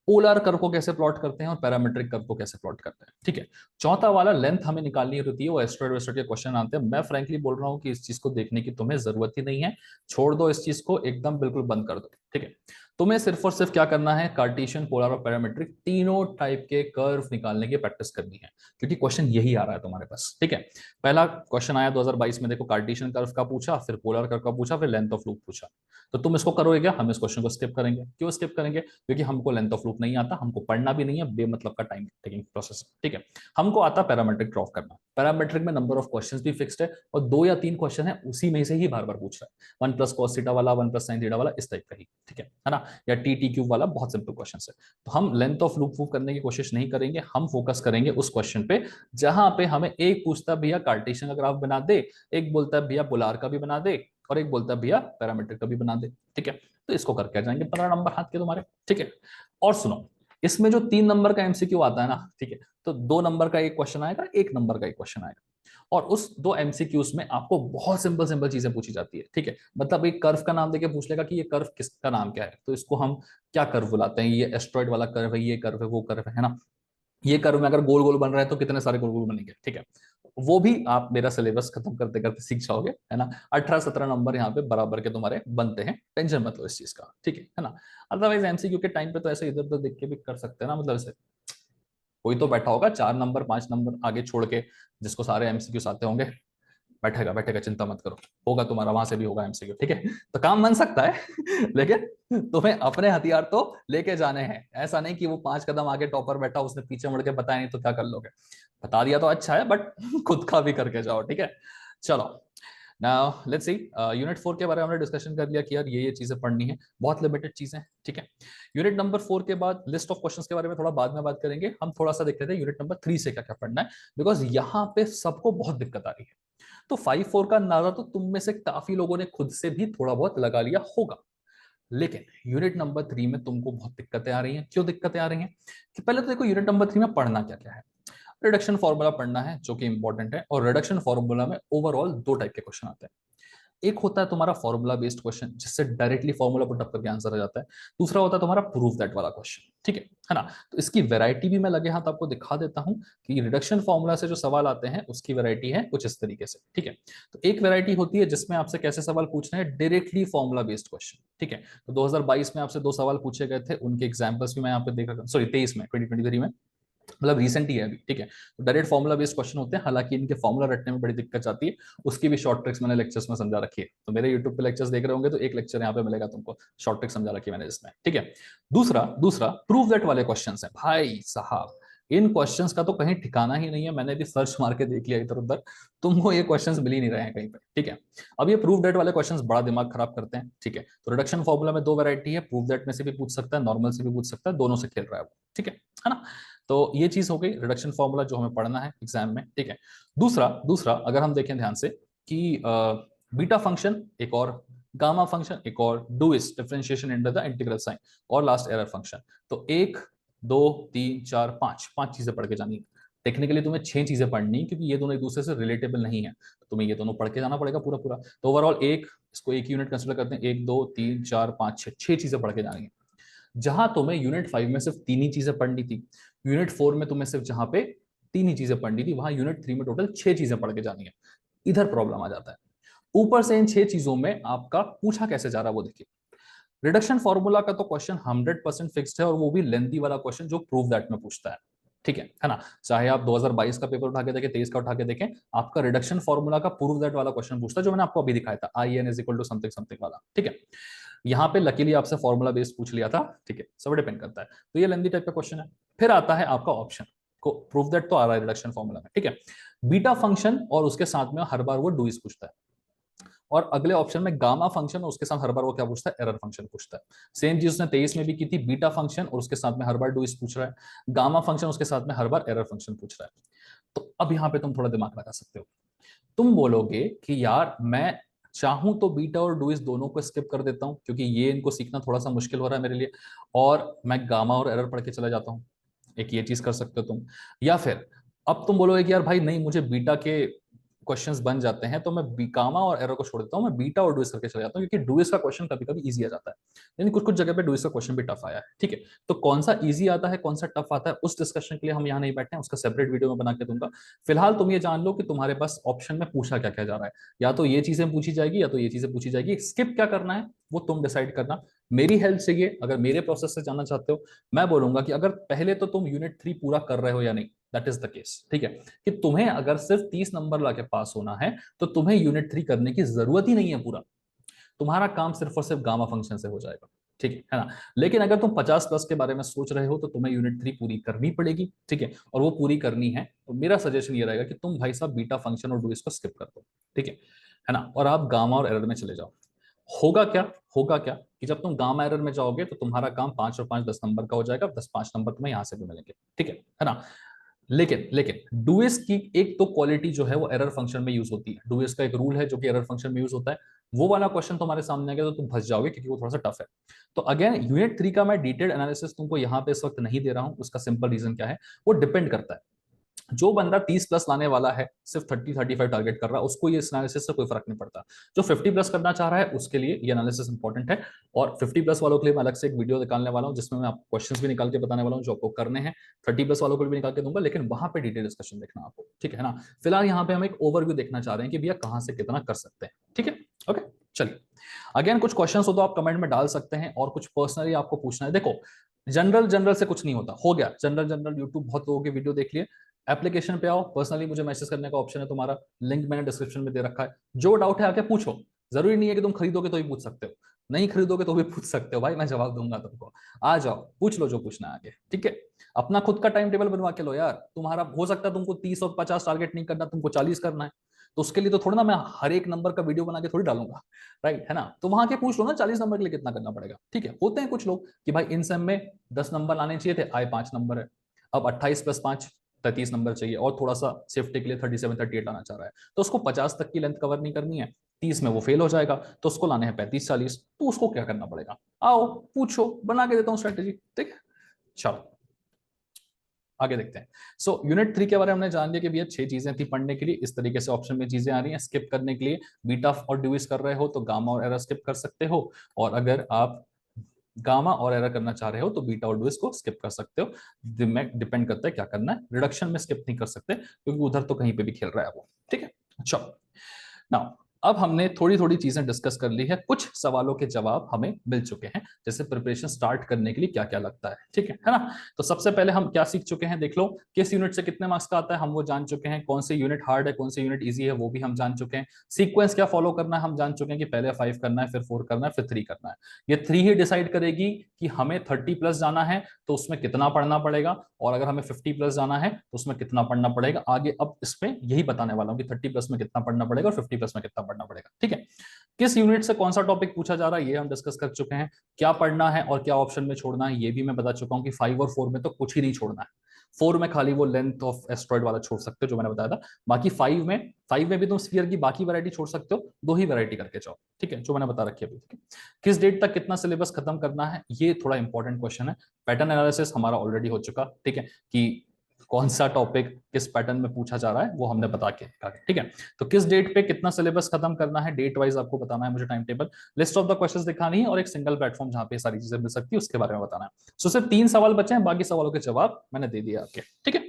पोलर कर्व को कैसे प्लॉट करते हैं और पैरामीट्रिक कर्व को कैसे प्लॉट करते हैं, ठीक है। चौथा वाला लेंथ हमें निकालनी होती है, वो एस्ट्रॉइड वेस्ट्रॉइड के क्वेश्चन आते हैं। मैं फ्रैंकली बोल रहा हूँ कि इस चीज को देखने की तुम्हें जरूरत ही नहीं है, छोड़ दो इस चीज को, एकदम बिल्कुल बंद कर दो, ठीक है। तुम्हें सिर्फ और सिर्फ क्या करना है, कार्टेशियन, पोलर और पैरामीट्रिक तीनों टाइप के कर्व निकालने की प्रैक्टिस करनी है, क्योंकि क्वेश्चन यही आ रहा है तुम्हारे पास, ठीक है। पहला क्वेश्चन आया 2022 में, देखो कार्टेशियन कर्व का पूछा, फिर पोलर कर्व का पूछा, फिर लेंथ ऑफ लूप पूछा। तो तुम इसको करोगे क्या, हम इस क्वेश्चन को स्किप करेंगे। क्यों स्किप करेंगे, क्योंकि हमको लेंथ ऑफ लूप नहीं आता, हमको पढ़ना भी नहीं है, बेमतलब का टाइम टेकिंग प्रोसेस, ठीक है। हमको आता पैरामीट्रिक ड्रॉ करना। पैरामीट्रिक में नंबर ऑफ क्वेश्चंस भी फिक्स्ड है और 2 या 3 क्वेश्चन है उसी में से ही बार बार पूछ रहा है, 1 प्लस कॉस थीटा वाला, 1 प्लस साइन थीटा वाला, इस टाइप का ही, ठीक है ना। या टी टी क्यूब वाला, बहुत सिंपल क्वेश्चन है। तो हम लेंथ ऑफ लूप वूप करने की कोशिश नहीं करेंगे, हम फोकस करेंगे उस क्वेश्चन पे जहां पे हमें एक पूछता भैया कार्टेशियन का ग्राफ बना दे, एक बोलता है भैया पोलार का भी बना दे, और एक बोलता है भैया पैरामीट्रिक का भी बना दे, ठीक है। तो इसको करके आ जाएंगे 15 नंबर हाथ के तुम्हारे, ठीक है। और सुनो, इसमें जो 3 नंबर का एमसीक्यू आता है ना, ठीक है, तो 2 नंबर का एक क्वेश्चन आएगा, 1 नंबर का एक क्वेश्चन आएगा। और उस 2 एमसीक्यूज में आपको बहुत सिंपल सिंपल चीजें पूछी जाती है, ठीक है। मतलब एक कर्व का नाम देके पूछ लेगा कि ये कर्व किसका नाम क्या है, तो इसको हम क्या कर्व बुलाते हैं, ये एस्ट्रॉइड वाला कर्व है, ये कर्व है, वो कर्व है ना। ये कर्व में अगर गोल गोल बन रहा है तो कितने सारे गोल गोल बनेंगे, ठीक है। वो भी आप मेरा सिलेबस खत्म करते करते सीख जाओगे, है ना। 18-17 नंबर यहाँ पे बराबर के तुम्हारे बनते हैं, टेंशन मत लो इस चीज का, ठीक है ना। अदरवाइज एमसीक्यू के टाइम पे तो ऐसे इधर उधर देख के भी कर सकते हैं ना, मतलब ऐसे कोई तो बैठा होगा 4 नंबर 5 नंबर आगे छोड़ के, जिसको सारे एमसीक्यूज आते होंगे, बैठेगा बैठेगा, चिंता मत करो, होगा तुम्हारा वहां से भी होगा एमसीक्यू, ठीक है। तो काम बन सकता है लेकिन तुम्हें अपने हथियार तो लेके जाने हैं, ऐसा नहीं कि वो 5 कदम आगे टॉपर बैठा उसने पीछे मुड़ के बताया नहीं तो क्या कर लोगे। बता दिया तो अच्छा है, बट खुद का भी करके जाओ, ठीक है। चलो नाउ लेट्स सी, यूनिट 4 के बारे में हमने डिस्कशन कर लिया कि यार ये चीजें पढ़नी है, बहुत लिमिटेड चीजें, ठीक है। यूनिट नंबर 4 के बाद लिस्ट ऑफ क्वेश्चंस के बारे में थोड़ा बाद में बात करेंगे, हम थोड़ा सा देख रहे थे यूनिट नंबर 3 से क्या क्या पढ़ना है, बिकॉज यहाँ पे सबको बहुत दिक्कत आ रही है। तो 5-4 का अंदाजा तो तुम में से काफी लोगों ने खुद से भी थोड़ा बहुत लगा लिया होगा। लेकिन यूनिट नंबर 3 में तुमको बहुत दिक्कतें आ रही हैं। क्यों दिक्कतें आ रही हैं? कि पहले तो देखो यूनिट नंबर 3 में पढ़ना क्या क्या है। रिडक्शन फॉर्मूला पढ़ना है जो कि इंपॉर्टेंट है, और रिडक्शन फॉर्मूला में ओवरऑल दो टाइप के क्वेश्चन आते हैं। एक होता है तुम्हारा फॉर्मूला बेस्ड क्वेश्चन जिससे डायरेक्टली फॉर्मूला पुट अप करके आंसर आ जाता है। दूसरा होता है तुम्हारा प्रूफ दैट वाला क्वेश्चन। ठीक है ना? तो इसकी वैरायटी भी मैं लगे हाथ आपको दिखा देता हूं कि रिडक्शन फॉर्मूला से जो सवाल आते हैं उसकी वैरायटी है कुछ इस तरीके से। ठीक है, तो एक वैरायटी होती है जिसमें आपसे कैसे सवाल पूछने हैं, डायरेक्टली फॉर्मूला बेस्ड क्वेश्चन। ठीक है, तो 2022 में आपसे दो सवाल पूछे गए थे, उनके एग्जाम्पल्स भी मैं यहाँ पे देख रहा हूँ, सॉरी 23 में, 2023 में, मतलब रिसेंट ही है अभी। ठीक है, तो डायरेक्ट फॉर्मुला बेस्ड क्वेश्चन होते हैं, हालांकि इनके फॉर्मुला रटने में बड़ी दिक्कत आती है। उसकी भी शॉर्ट ट्रिक्स मैंने लेक्चर्स में समझा रखी है, तो मेरे यूट्यूब पे लेक्चर्स देख रहे होंगे तो एक लेक्चर यहाँ पे मिलेगा तुमको, शॉर्ट ट्रिक समझा रखी है मैंने इसमें। ठीक है, दूसरा दूसरा प्रूव दैट वाले क्वेश्चन है भाई साहब। इन क्वेश्चंस का तो कहीं ठिकाना ही नहीं है, मैंने भी सर्च मार के देख लिया इधर उधर, तुमको ये क्वेश्चंस मिल ही नहीं रहे हैं कहीं पे। ठीक है, अब ये प्रूव दैट वाले क्वेश्चंस बड़ा दिमाग खराब करते हैं। ठीक है, तो रिडक्शन फॉर्मूला में दो वैरायटी है, प्रूव दैट में से भी पूछ सकता है, नॉर्मल से भी पूछ सकता है, दोनों से खेल रहा है वो। ठीक है ना? तो ये चीज हो गई रिडक्शन फॉर्मूला जो हमें पढ़ना है एग्जाम में। ठीक है, दूसरा दूसरा अगर हम देखें ध्यान से कि बीटा फंक्शन एक और, गामा फंक्शन एक और, two is differentiation under the integral sign, और लास्ट एरर फंक्शन। तो एक, दो, तीन, चार, पांच, पांच चीजें पढ़ के जानी है। टेक्निकली तुम्हें छह चीजें पढ़नी, क्योंकि ये दोनों एक दूसरे से रिलेटेबल नहीं है, तो तुम्हें ये दोनों पढ़ के जाना पड़ेगा पूरा पूरा। तो ओवरऑल एक, इसको एक यूनिट कंसिडर करते हैं, एक, दो, तीन, चार, पांच, छह, छह चीजें पढ़ के जानी है। जहां तुम्हें यूनिट 5 में सिर्फ तीन ही चीजें पढ़नी थी, यूनिट 4 में तुम्हें सिर्फ जहां पे तीन ही चीजें पढ़नी थी, वहां यूनिट 3 में टोटल छह चीजें पढ़ के जानी है। इधर प्रॉब्लम आ जाता है। ऊपर से इन छह चीजों में आपका पूछा कैसे जा रहा है वो देखिए। रिडक्शन फॉर्मूला का तो क्वेश्चन 100% फिक्स्ड है, और वो भी लेंथी वाला क्वेश्चन जो प्रूव दैट में पूछता है। ठीक है ना? चाहे आप 2022 का पेपर उठा के देखें, 23 का उठा के देखें, आपका रिडक्शन फॉर्मूला का प्रूव दैट वाला क्वेश्चन पूछता है, जो मैंने आपको अभी दिखाया था, I N is equal to something something वाला। ठीक है, यहाँ पे लकीली आपसे फॉर्मूला बेस्ड पूछ लिया था। ठीक है, सब डिपेंड करता है। तो ये लेंथी टाइप का क्वेश्चन है। फिर आता है आपका ऑप्शन को प्रूव दैट, तो आ रहा है रिडक्शन फॉर्मूला में। ठीक है, बीटा फंक्शन और उसके साथ में हर बार वो डू इज पूछता है, और अगले ऑप्शन में गामा फंक्शन और उसके साथ हर बार वो क्या पूछता है, एरर फंक्शन पूछता है। सेम चीज उसने 23 में भी की थी, बीटा फंक्शन और उसके साथ में हर बार डू इज पूछ रहा है, गामा फंक्शन उसके साथ में हर बार एरर फंक्शन पूछ रहा है। तो अब यहाँ पे तुम थोड़ा दिमाग लगा सकते हो। तुम बोलोगे कि यार मैं चाहूं तो बीटा और डू इस दोनों को स्किप कर देता हूं, क्योंकि ये इनको सीखना थोड़ा सा मुश्किल हो रहा है मेरे लिए, और मैं गामा और एरर पढ़ के चला जाता हूं। एक ये चीज कर सकते हो तुम। या फिर अब तुम बोलोगे कि यार भाई नहीं, मुझे बीटा के क्वेश्चंस बन जाते हैं, तो मैं गामा और एरर को छोड़ देता हूं, मैं बीटा और डुइस करके चला जाता हूं, क्योंकि डुइस का क्वेश्चन कभी कभी इजी आ जाता है, लेकिन कुछ कुछ जगह पे डुइस का क्वेश्चन भी टफ आया है। ठीक है, तो कौन सा इजी आता है कौन सा टफ आता है उस डिस्कशन के लिए हम यहाँ नहीं बैठे हैं, उसका सेपरेट वीडियो में बना के दूंगा। फिलहाल तुम ये जान लो कि तुम्हारे पास ऑप्शन में पूछा क्या क्या जा रहा है, या तो ये चीजें पूछी जाएगी या तो ये चीजें पूछी जाएगी, स्किप क्या करना है वो तुम डिसाइड करना। मेरी हेल्प चाहिए अगर मेरे प्रोसेस से जानना चाहते हो, मैं बोलूंगा कि अगर पहले तो तुम यूनिट 3 पूरा कर रहे हो या नहीं, दैट इज द केस। ठीक है, कि तुम्हें अगर सिर्फ 30 नंबर लाके पास होना है, तो तुम्हें यूनिट 3 करने की जरूरत ही नहीं है पूरा, तुम्हारा काम सिर्फ और सिर्फ गामा फंक्शन से हो जाएगा। ठीक है ना? लेकिन अगर तुम 50 प्लस के बारे में सोच रहे हो तो तुम्हें यूनिट 3 पूरी करनी पड़ेगी। ठीक है, और वो पूरी करनी है तो मेरा सजेशन ये रहेगा कि तुम भाई साहब बीटा फंक्शन और डू इसको स्किप कर दो। ठीक है ना? और आप गामा और एरर में चले जाओ। होगा क्या, होगा क्या कि जब तुम गामा एरर में जाओगे तो तुम्हारा काम 5 और 5 10 नंबर का हो जाएगा, 10 5 नंबर तुम्हें यहां से भी मिलेंगे। ठीक है ना? लेकिन लेकिन डुएस की एक तो क्वालिटी जो है वो एरर फंक्शन में यूज होती है, डुएस का एक रूल है जो कि एरर फंक्शन में यूज होता है। वो वाला क्वेश्चन तुम्हारे सामने आ गया तो तुम फंस जाओगे, क्योंकि वो थोड़ा सा टफ है। तो अगेन यूनिट 3 का मैं डिटेल्ड एनालिसिस तुमको यहाँ पे इस वक्त नहीं दे रहा हूँ, उसका सिंपल रीजन क्या है, वो डिपेंड करता है। जो बंदा 30 प्लस लाने वाला है, सिर्फ 30 35 टारगेट कर रहा है, उसको ये एनालिसिस से कोई फर्क नहीं पड़ता। जो 50 प्लस करना चाह रहा है उसके लिए ये एनालिसिस इंपॉर्टेंट है, और 50 प्लस वालों के लिए मैं अलग से एक वीडियो निकालने वाला हूं जिसमें मैं आपको क्वेश्चंस भी निकाल के बताने वाला हूं जो आपको करने हैं। 30 प्लस वालों को भी निकाल के दूंगा, लेकिन वहां पे डिटेल डिस्कशन देखना आपको। ठीक है ना? फिलहाल यहाँ पे हम एक ओवरव्यू देखना चाह रहे हैं कि भैया कहां से कितना कर सकते हैं। ठीक है, ओके, चलिए। अगेन कुछ क्वेश्चंस हो तो आप कमेंट में डाल सकते हैं, और कुछ पर्सनली आपको पूछना है। देखो, जनरल जनरल से कुछ नहीं होता, हो गया जनरल जनरल, यूट्यूब बहुत लोगों के वीडियो देख लिए। एप्लीकेशन पे आओ, पर्सनली मुझे मैसेज करने का ऑप्शन है तुम्हारा, लिंक मैंने डिस्क्रिप्शन में दे रखा है। जो डाउट है आके पूछो, जरूरी नहीं है कि तुम खरीदोगे तो ही पूछ सकते हो, नहीं खरीदोगे तो भी पूछ सकते हो भाई, मैं जवाब दूंगा तुमको। आ जाओ, पूछ लो जो पूछना है आगे। ठीक है, अपना खुद का टाइम टेबल बनवा के लो यार। तुम्हारा हो सकता है तुमको 30 और 50 टारगेट नहीं करना, तुमको 40 करना है, तो उसके लिए तो थोड़ा ना मैं हर एक नंबर का वीडियो बना के थोड़ी डालूंगा, राइट है ना? तो वहां के पूछ लो ना 40 नंबर के लिए कितना करना पड़ेगा। ठीक है, होते हैं कुछ लोग कि भाई इन सब में 10 नंबर आने चाहिए थे, आए 5 नंबर है, अब 28 + 5 33 नंबर चाहिए और थोड़ा सा सेफ्टी के लिए 37 38 लाना चाह रहा है, तो उसको 50 तक की लेंथ कवर नहीं करनी है, 30 में वो फेल हो जाएगा, तो उसको लाने हैं 35 40, तो उसको क्या करना पड़ेगा? आओ पूछो, बना के देता हूँ स्ट्रेटेजी। ठीक है, चलो आगे देखते हैं। सो यूनिट 3 के बारे में हमने जान लिया कि भैया 6 चीजें थी पढ़ने के लिए, इस तरीके से ऑप्शन में चीजें आ रही हैं। स्किप करने के लिए बीटा और ड्यूइस कर रहे हो तो गामा और एरर स्किप कर सकते हो, और अगर आप गामा और एरर करना चाह रहे हो तो बीटा और ड्यूइस को स्किप कर सकते हो। डिपेंड करता है क्या करना है, रिडक्शन में स्किप नहीं कर सकते क्योंकि उधर तो कहीं पे भी खेल रहा है वो। ठीक है, चलो नाउ अब हमने थोड़ी थोड़ी चीजें डिस्कस कर ली है, कुछ सवालों के जवाब हमें मिल चुके हैं, जैसे प्रिपरेशन स्टार्ट करने के लिए क्या क्या लगता है। ठीक है ना? तो सबसे पहले हम क्या सीख चुके हैं, देख लो, किस यूनिट से कितने मार्क्स का आता है हम वो जान चुके हैं, कौन से यूनिट हार्ड है कौन से यूनिट इजी है वो भी हम जान चुके हैं, सीक्वेंस क्या फॉलो करना है हम जान चुके हैं कि पहले 5 करना है, फिर 4 करना है, फिर 3 करना है। ये 3 ही डिसाइड करेगी कि हमें 30 प्लस जाना है तो उसमें कितना पढ़ना पड़ेगा, और अगर हमें 50 प्लस जाना है तो उसमें कितना पढ़ना पड़ेगा। आगे अब इसमें यही बताने वाला हूं कि 30 प्लस में कितना पढ़ना पड़ेगा और 50 प्लस में कितना पढ़ना पड़ेगा। ठीक है, किस यूनिट से कौन सा टॉपिक पूछा जा रहा है ये हम डिस्कस कर चुके हैं, क्या पढ़ना है और क्या ऑप्शन में छोड़ना है ये भी मैं बता चुका हूं कि 5 और 4 में तो कुछ ही नहीं छोड़ना है। 4 में खाली वो लेंथ ऑफ एस्ट्रॉइड वाला छोड़ सकते हो जो मैंने बताया था, बाकी 5 में भी तुम स्फीयर की बाकी वैरायटी छोड़ सकते हो, 2 ही वैरायटी करके जाओ। ठीक है, जो मैंने बता रखी है अभी। ठीक है, किस डेट तक कितना सिलेबस खत्म करना है, ये थोड़ा इंपॉर्टेंट क्वेश्चन है। पैटर्न एनालिसिस हमारा ऑलरेडी हो चुका। ठीक है, कि कौन सा टॉपिक किस पैटर्न में पूछा जा रहा है वो हमने बता के रखा है। ठीक है, तो किस डेट पे कितना सिलेबस खत्म करना है, डेट वाइज आपको बताना है मुझे, time table, list of the questions दिखानी है, और एक सिंगल प्लेटफॉर्म जहां पे सारी चीजें मिल सकती है उसके बारे में बताना है। सो सिर्फ 3 सवाल बचे हैं, बाकी सवालों के जवाब मैंने दे दिए आपके। ठीक है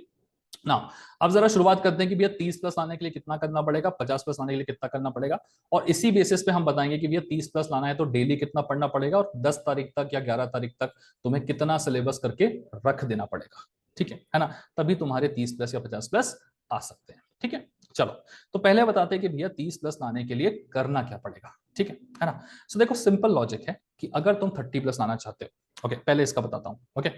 ना, अब जरा शुरुआत करते हैं कि भैया 30 प्लस लाने के लिए कितना करना पड़ेगा, 50 प्लस लाने के लिए कितना करना पड़ेगा, और इसी बेसिस पे हम बताएंगे कि भैया 30 प्लस लाना है तो डेली कितना पढ़ना पड़ेगा, और 10 तारीख तक या 11 तारीख तक तुम्हें कितना सिलेबस करके रख देना पड़ेगा। ठीक है ना, तभी तुम्हारे 30 प्लस या 50 प्लस आ सकते हैं। ठीक है, चलो तो पहले बताते हैं कि भैया 30 प्लस लाने के लिए करना क्या पड़ेगा। ठीक है ना, सो देखो सिंपल लॉजिक है कि अगर तुम 30 प्लस लाना चाहते हो, ओके पहले इसका बताता हूं। ओके,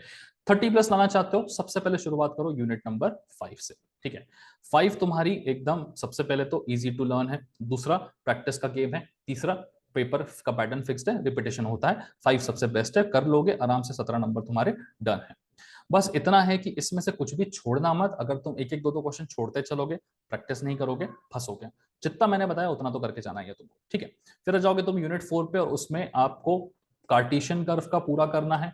30 प्लस लाना चाहते हो, सबसे पहले शुरुआत करो यूनिट नंबर 5 से। ठीक है, 5 तुम्हारी एकदम सबसे पहले तो इजी टू लर्न है, दूसरा प्रैक्टिस का गेम है, तीसरा पेपर का पैटर्न फिक्स्ड है, रिपीटेशन होता है, 5 सबसे बेस्ट है, कर लोगे आराम से, 17 नंबर तुम्हारे डन है। बस इतना है कि इसमें से कुछ भी छोड़ना मत, अगर तुम एक एक दो दो क्वेश्चन छोड़ते चलोगे, प्रैक्टिस नहीं करोगे, फंसोगे। जितना मैंने बताया उतना तो करके जाना ही है तुमको। ठीक है, फिर जाओगे तुम यूनिट 4 पे, और उसमें आपको कार्टेशियन कर्व का पूरा करना है,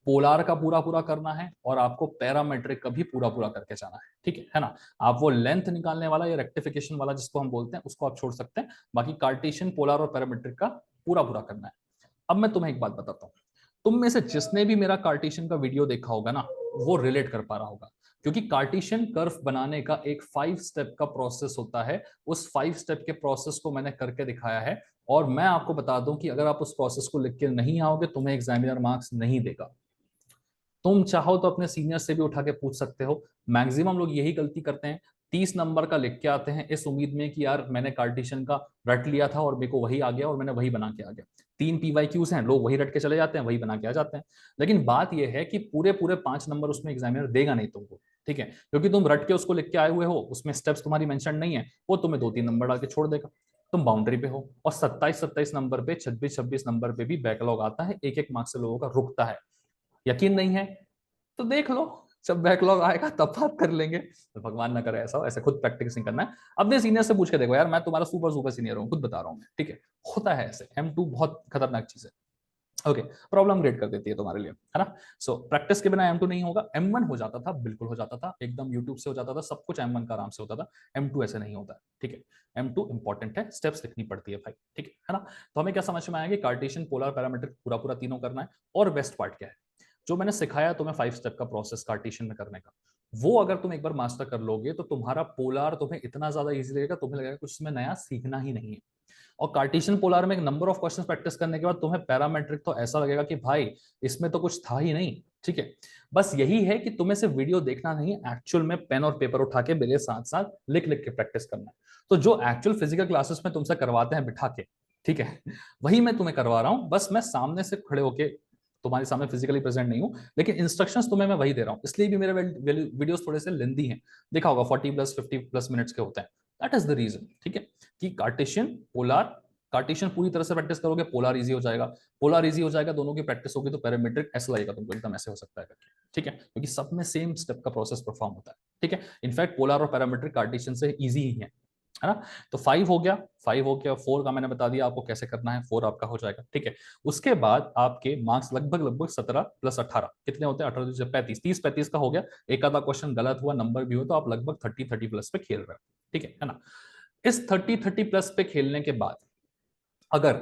पोलार का पूरा पूरा करना है, और आपको पैरामेट्रिक का भी पूरा पूरा करके जाना है। ठीक है ना, आप वो लेंथ निकालने वाला या रेक्टिफिकेशन वाला जिसको हम बोलते हैं उसको आप छोड़ सकते हैं, बाकी कार्टेशियन, पोलार और पैरामेट्रिक का पूरा पूरा करना है। अब मैं तुम्हें एक बात बताता हूँ, तुम में से जिसने भी मेरा कार्टेशियन का वीडियो देखा होगा ना, वो रिलेट कर पा रहा होगा, क्योंकि कार्टेशियन कर्व बनाने का एक 5 स्टेप का प्रोसेस होता है, उस 5 स्टेप के प्रोसेस को मैंने करके दिखाया है, और मैं आपको बता दूं कि अगर आप उस प्रोसेस को लिख के नहीं आओगे तुम्हें एग्जामिनर मार्क्स नहीं देगा। तुम चाहो तो अपने सीनियर से भी उठा के पूछ सकते हो, मैक्सिमम लोग यही गलती करते हैं, 30 नंबर का लिख के आते हैं इस उम्मीद में कि यार मैंने कार्टेशियन का रट लिया था और मेरे को वही आ गया और मैंने वही बना के आ गया। 3 PYQs हैं, लोग वही रट के चले जाते हैं, वही बना के आ जाते हैं। लेकिन बात यह है कि पूरे पूरे 5 नंबर उसमें एग्जामिनर देगा नहीं तुमको। ठीक है, क्योंकि तुम रट के उसको लिख के आए हुए हो, उसमें स्टेप्स तुम्हारी मेंशन नहीं है, वो तुम्हें 2-3 नंबर डाल के छोड़ देगा। तुम बाउंड्री पे हो, और 27-27 नंबर पे, 26-26 नंबर पे भी बैकलॉग आता है, एक एक मार्क्स से लोगों का रुकता है। यकीन नहीं है तो देख लो, जब बैकलॉग आएगा तब बात कर लेंगे, तो भगवान ना करे ऐसा हो, ऐसे खुद प्रैक्टिस नहीं करना है। अपने सीनियर से पूछ के देखो, यार मैं तुम्हारा सुपर सुपर सीनियर हूँ, खुद बता रहा हूँ मैं। ठीक है, होता है ऐसे, M2 बहुत खतरनाक चीज है। ओके, प्रॉब्लम क्रिएट कर देती है तुम्हारे लिए, है ना। सो प्रैक्टिस के बिना M2 नहीं होगा। M1 हो जाता था, बिल्कुल हो जाता था, एकदम यूट्यूब से हो जाता था, सब कुछ M1 का आराम से होता था। M2 ऐसे नहीं होता। ठीक है, M2 इंपॉर्टेंट है, स्टेप्स लिखनी पड़ती है भाई। ठीक है ना, तो हमें क्या समझ में आएगा, कार्टेशियन, पोलर, पैरामीट्रिक पूरा पूरा तीनों करना है, और बेस्ट पार्ट क्या है, जो मैंने सिखाया तुम्हें 5 स्टेप का प्रोसेस कार्टेशियन में करने का, वो अगर तुम एक बार मास्टर कर लोगे तो तुम्हारा पोलार तुम्हें इतना ज्यादा इजी लगेगा, तुम्हें लगेगा कुछ इसमें नया सीखना ही नहीं है। और कार्टेशियन पोलार में एक नंबर ऑफ क्वेश्चंस प्रैक्टिस करने के बाद तुम्हें पैरामेट्रिक तो ऐसा लगेगा कि भाई इसमें तो कुछ था ही नहीं। ठीक है, बस यही है कि तुम्हें सिर्फ वीडियो देखना नहीं, एक्चुअल में पेन और पेपर उठा के मेरे साथ साथ लिख लिख के प्रैक्टिस करना है। तो जो एक्चुअल फिजिकल क्लासेस में तुमसे करवाते हैं बिठा के, ठीक है, वही मैं तुम्हें करवा रहा हूं, बस मैं सामने से खड़े होके तुम्हारे सामने फिजिकली प्रेजेंट नहीं हूं, लेकिन इंस्ट्रक्शंस तुम्हें मैं वही दे रहा हूं। इसलिए भी मेरे वीडियोस थोड़े से लेंदी हैं, देखा होगा 40+50+ मिनट्स के होते हैं, दैट इज द रीजन। ठीक है, कि कार्टेशियन, पोलार, कार्टेशियन पूरी तरह से प्रैक्टिस करोगे, पोलार इजी हो जाएगा, पोलार इजी हो जाएगा, दोनों की प्रैक्टिस होगी तो पैरामीट्रिक ऐसा लगेगा तुमको एकदम ऐसे हो सकता है करके। ठीक है, क्योंकि सब में सेम स्टेप का प्रोसेस परफॉर्म होता है। ठीक है। इनफैक्ट पोलर और पैरामीट्रिक कार्टेशियन से इजी ही है ना। तो 5 हो गया, 5 हो गया। 4 का मैंने बता दिया आपको कैसे करना है, 4 आपका हो जाएगा। ठीक है। उसके बाद आपके मार्क्स लगभग लगभग 17 + 18 कितने होते हैं, 18 से 35, 30-35 का हो गया। एक आधा क्वेश्चन गलत हुआ, नंबर भी हो, तो आप लगभग 30-30+ पे खेल रहे हो। ठीक है ना। इस 30-30+ पे खेलने के बाद अगर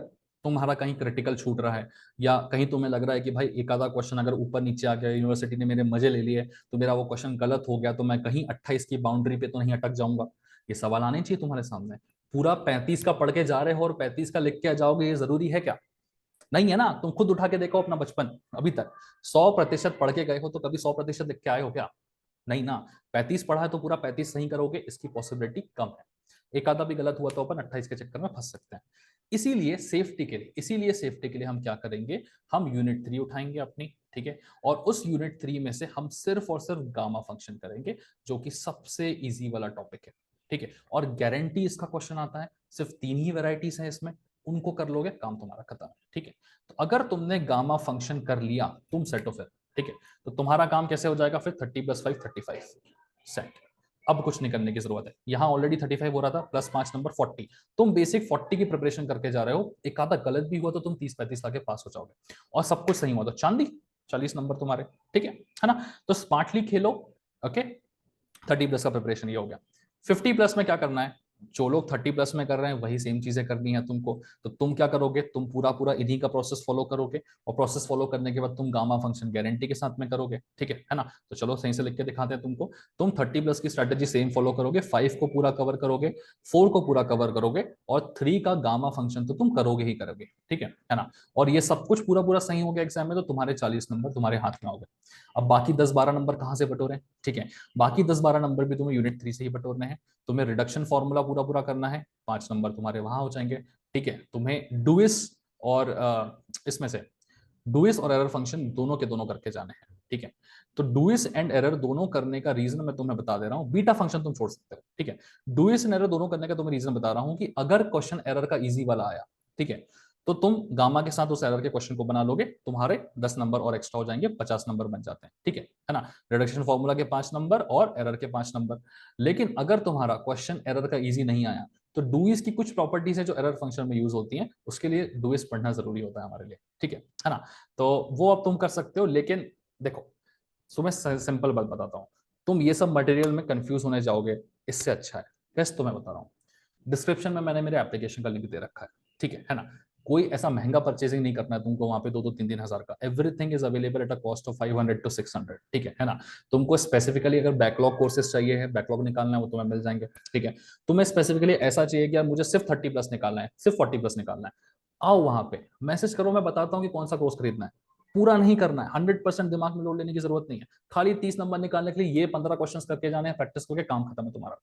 तुम्हारा कहीं क्रिटिकल छूट रहा है या कहीं तुम्हें लग रहा है कि भाई एक आधा क्वेश्चन अगर ऊपर नीचे आ गया, यूनिवर्सिटी ने मेरे मजे ले लिए, तो मेरा वो क्वेश्चन गलत हो गया, तो मैं कहीं 28 की बाउंड्री पे तो नहीं अटक जाऊंगा। ये सवाल आने चाहिए तुम्हारे सामने। पूरा 35 का पढ़ के जा रहे हो और 35 का लिख के जाओगे, ये जरूरी है क्या? नहीं है ना। तुम खुद उठा के देखो अपना बचपन अभी तक, 100% पढ़ के गए हो तो कभी 100% लिख के आए हो क्या? नहीं ना। 35 पढ़ा है तो पूरा 35 नहीं करोगे, इसकी पॉसिबिलिटी कम है। एक आधा भी गलत हुआ तो अपन 28 के चक्कर में फंस सकते हैं। इसीलिए सेफ्टी के लिए हम क्या करेंगे, हम यूनिट 3 उठाएंगे अपनी। ठीक है। और उस यूनिट 3 में से हम सिर्फ और सिर्फ गामा फंक्शन करेंगे, जो कि सबसे इजी वाला टॉपिक है। ठीक है। और गारंटी इसका क्वेश्चन आता है, सिर्फ 3 ही वेराइटीज है इसमें, उनको कर लोगे काम तुम्हारा खत्म है। ठीक है। तो अगर तुमने गामा फंक्शन कर लिया, तुम सेट हो फिर। ठीक है। तो तुम्हारा काम कैसे हो जाएगा फिर, 30+5 35 सेट। अब कुछ नहीं करने की जरूरत है, यहां ऑलरेडी 35 हो रहा था, प्लस 5 नंबर 40। तुम बेसिक 40 की प्रिपरेशन करके जा रहे हो, एक आधा गलत भी हुआ तो तुम 30-35 लाके पास हो जाओगे, और सब कुछ सही हुआ तो चांदी 40 नंबर तुम्हारे। ठीक है ना। तो स्मार्टली खेलो। ओके। 30+ का प्रिपरेशन ये हो गया। 50+ में क्या करना है, जो लोग 30+ में कर रहे हैं वही सेम चीजें करनी है तुमको। तो तुम क्या करोगे, तुम पूरा पूरा इन्हीं का प्रोसेस फॉलो करोगे, और प्रोसेस फॉलो करने के बाद तुम गामा फंक्शन गारंटी के साथ में करोगे। ठीक है ना। तो चलो सही से लिख के दिखाते हैं तुमको। तुम 30+ की स्ट्रेटेजी सेम फॉलो करोगे, 5 को पूरा कवर करोगे, 4 को पूरा कवर करोगे, और 3 का गामा फंक्शन तो तुम करोगे ही करोगे। ठीक है ना। और ये सब कुछ पूरा पूरा सही हो गया एग्जाम में, तो तुम्हारे 40 नंबर तुम्हारे हाथ में हो गए। अब बाकी 10-12 नंबर कहां से बटोरे? ठीक है। बाकी 10-12 नंबर भी तुम्हें यूनिट 3 से ही बटोरने हैं। तुम्हें रिडक्शन फॉर्मूला पूरा पूरा करना है, 5 नंबर तुम्हारे वहां हो जाएंगे। ठीक है। तुम्हें डुइस और इसमें से डुइस और एरर फंक्शन दोनों के दोनों करके जाने हैं। ठीक है। तो डुइस एंड एरर दोनों करने का रीजन मैं तुम्हें बता दे रहा हूं, बीटा फंक्शन तुम छोड़ सकते हो। ठीक है। डुइस एंड एरर दोनों करने का तुम्हें रीजन बता रहा हूं कि अगर क्वेश्चन एरर का इजी वाला आया, ठीक है, तो तुम गामा के साथ उस एरर के क्वेश्चन को बना लोगे, तुम्हारे 10 नंबर और एक्स्ट्रा हो जाएंगे, 50 नंबर बन जाते हैं। ठीक है ना। रिडक्शन फॉर्मूला के 5 नंबर और एरर के 5 नंबर। लेकिन अगर तुम्हारा क्वेश्चन एरर का इजी नहीं आया, तो डुइस की कुछ प्रॉपर्टीज है जो एरर फंक्शन में यूज होती हैं, उसके लिए डुइस पढ़ना जरूरी होता है हमारे लिए। ठीक है ना। तो वो अब तुम कर सकते हो, लेकिन देखो, मैं सिंपल बात बताता हूँ, तुम ये सब मटेरियल में कंफ्यूज होने जाओगे, इससे अच्छा है बेस्ट तो मैं बता रहा हूँ, डिस्क्रिप्शन में मैंने मेरे एप्लीकेशन का लिंक दे रखा है। ठीक है ना। कोई ऐसा महंगा परचेसिंग नहीं करना है तुमको, वहां पे 2-3 हजार का everything is available at a cost of 500 to 600। ठीक है ना। तुमको स्पेसिफिकली अगर बैकलॉग कोर्सेज चाहिए है, बैकलॉग निकालना है, वो तुम्हें मिल जाएंगे। ठीक है। तुम्हें स्पेसिफिकली ऐसा चाहिए कि यार मुझे सिर्फ 30+ निकालना है, सिर्फ 40+ निकालना है, आओ वहां पे मैसेज करो, मैं बताता हूँ कि कौन सा कोर्स खरीदना है। पूरा नहीं करना है, 100% दिमाग में लोड लेने की जरूरत नहीं है। खाली 30 नंबर निकालने के लिए ये 15 क्वेश्चन करके जाने हैं, प्रैक्टिस करके काम खत्म है तुम्हारा।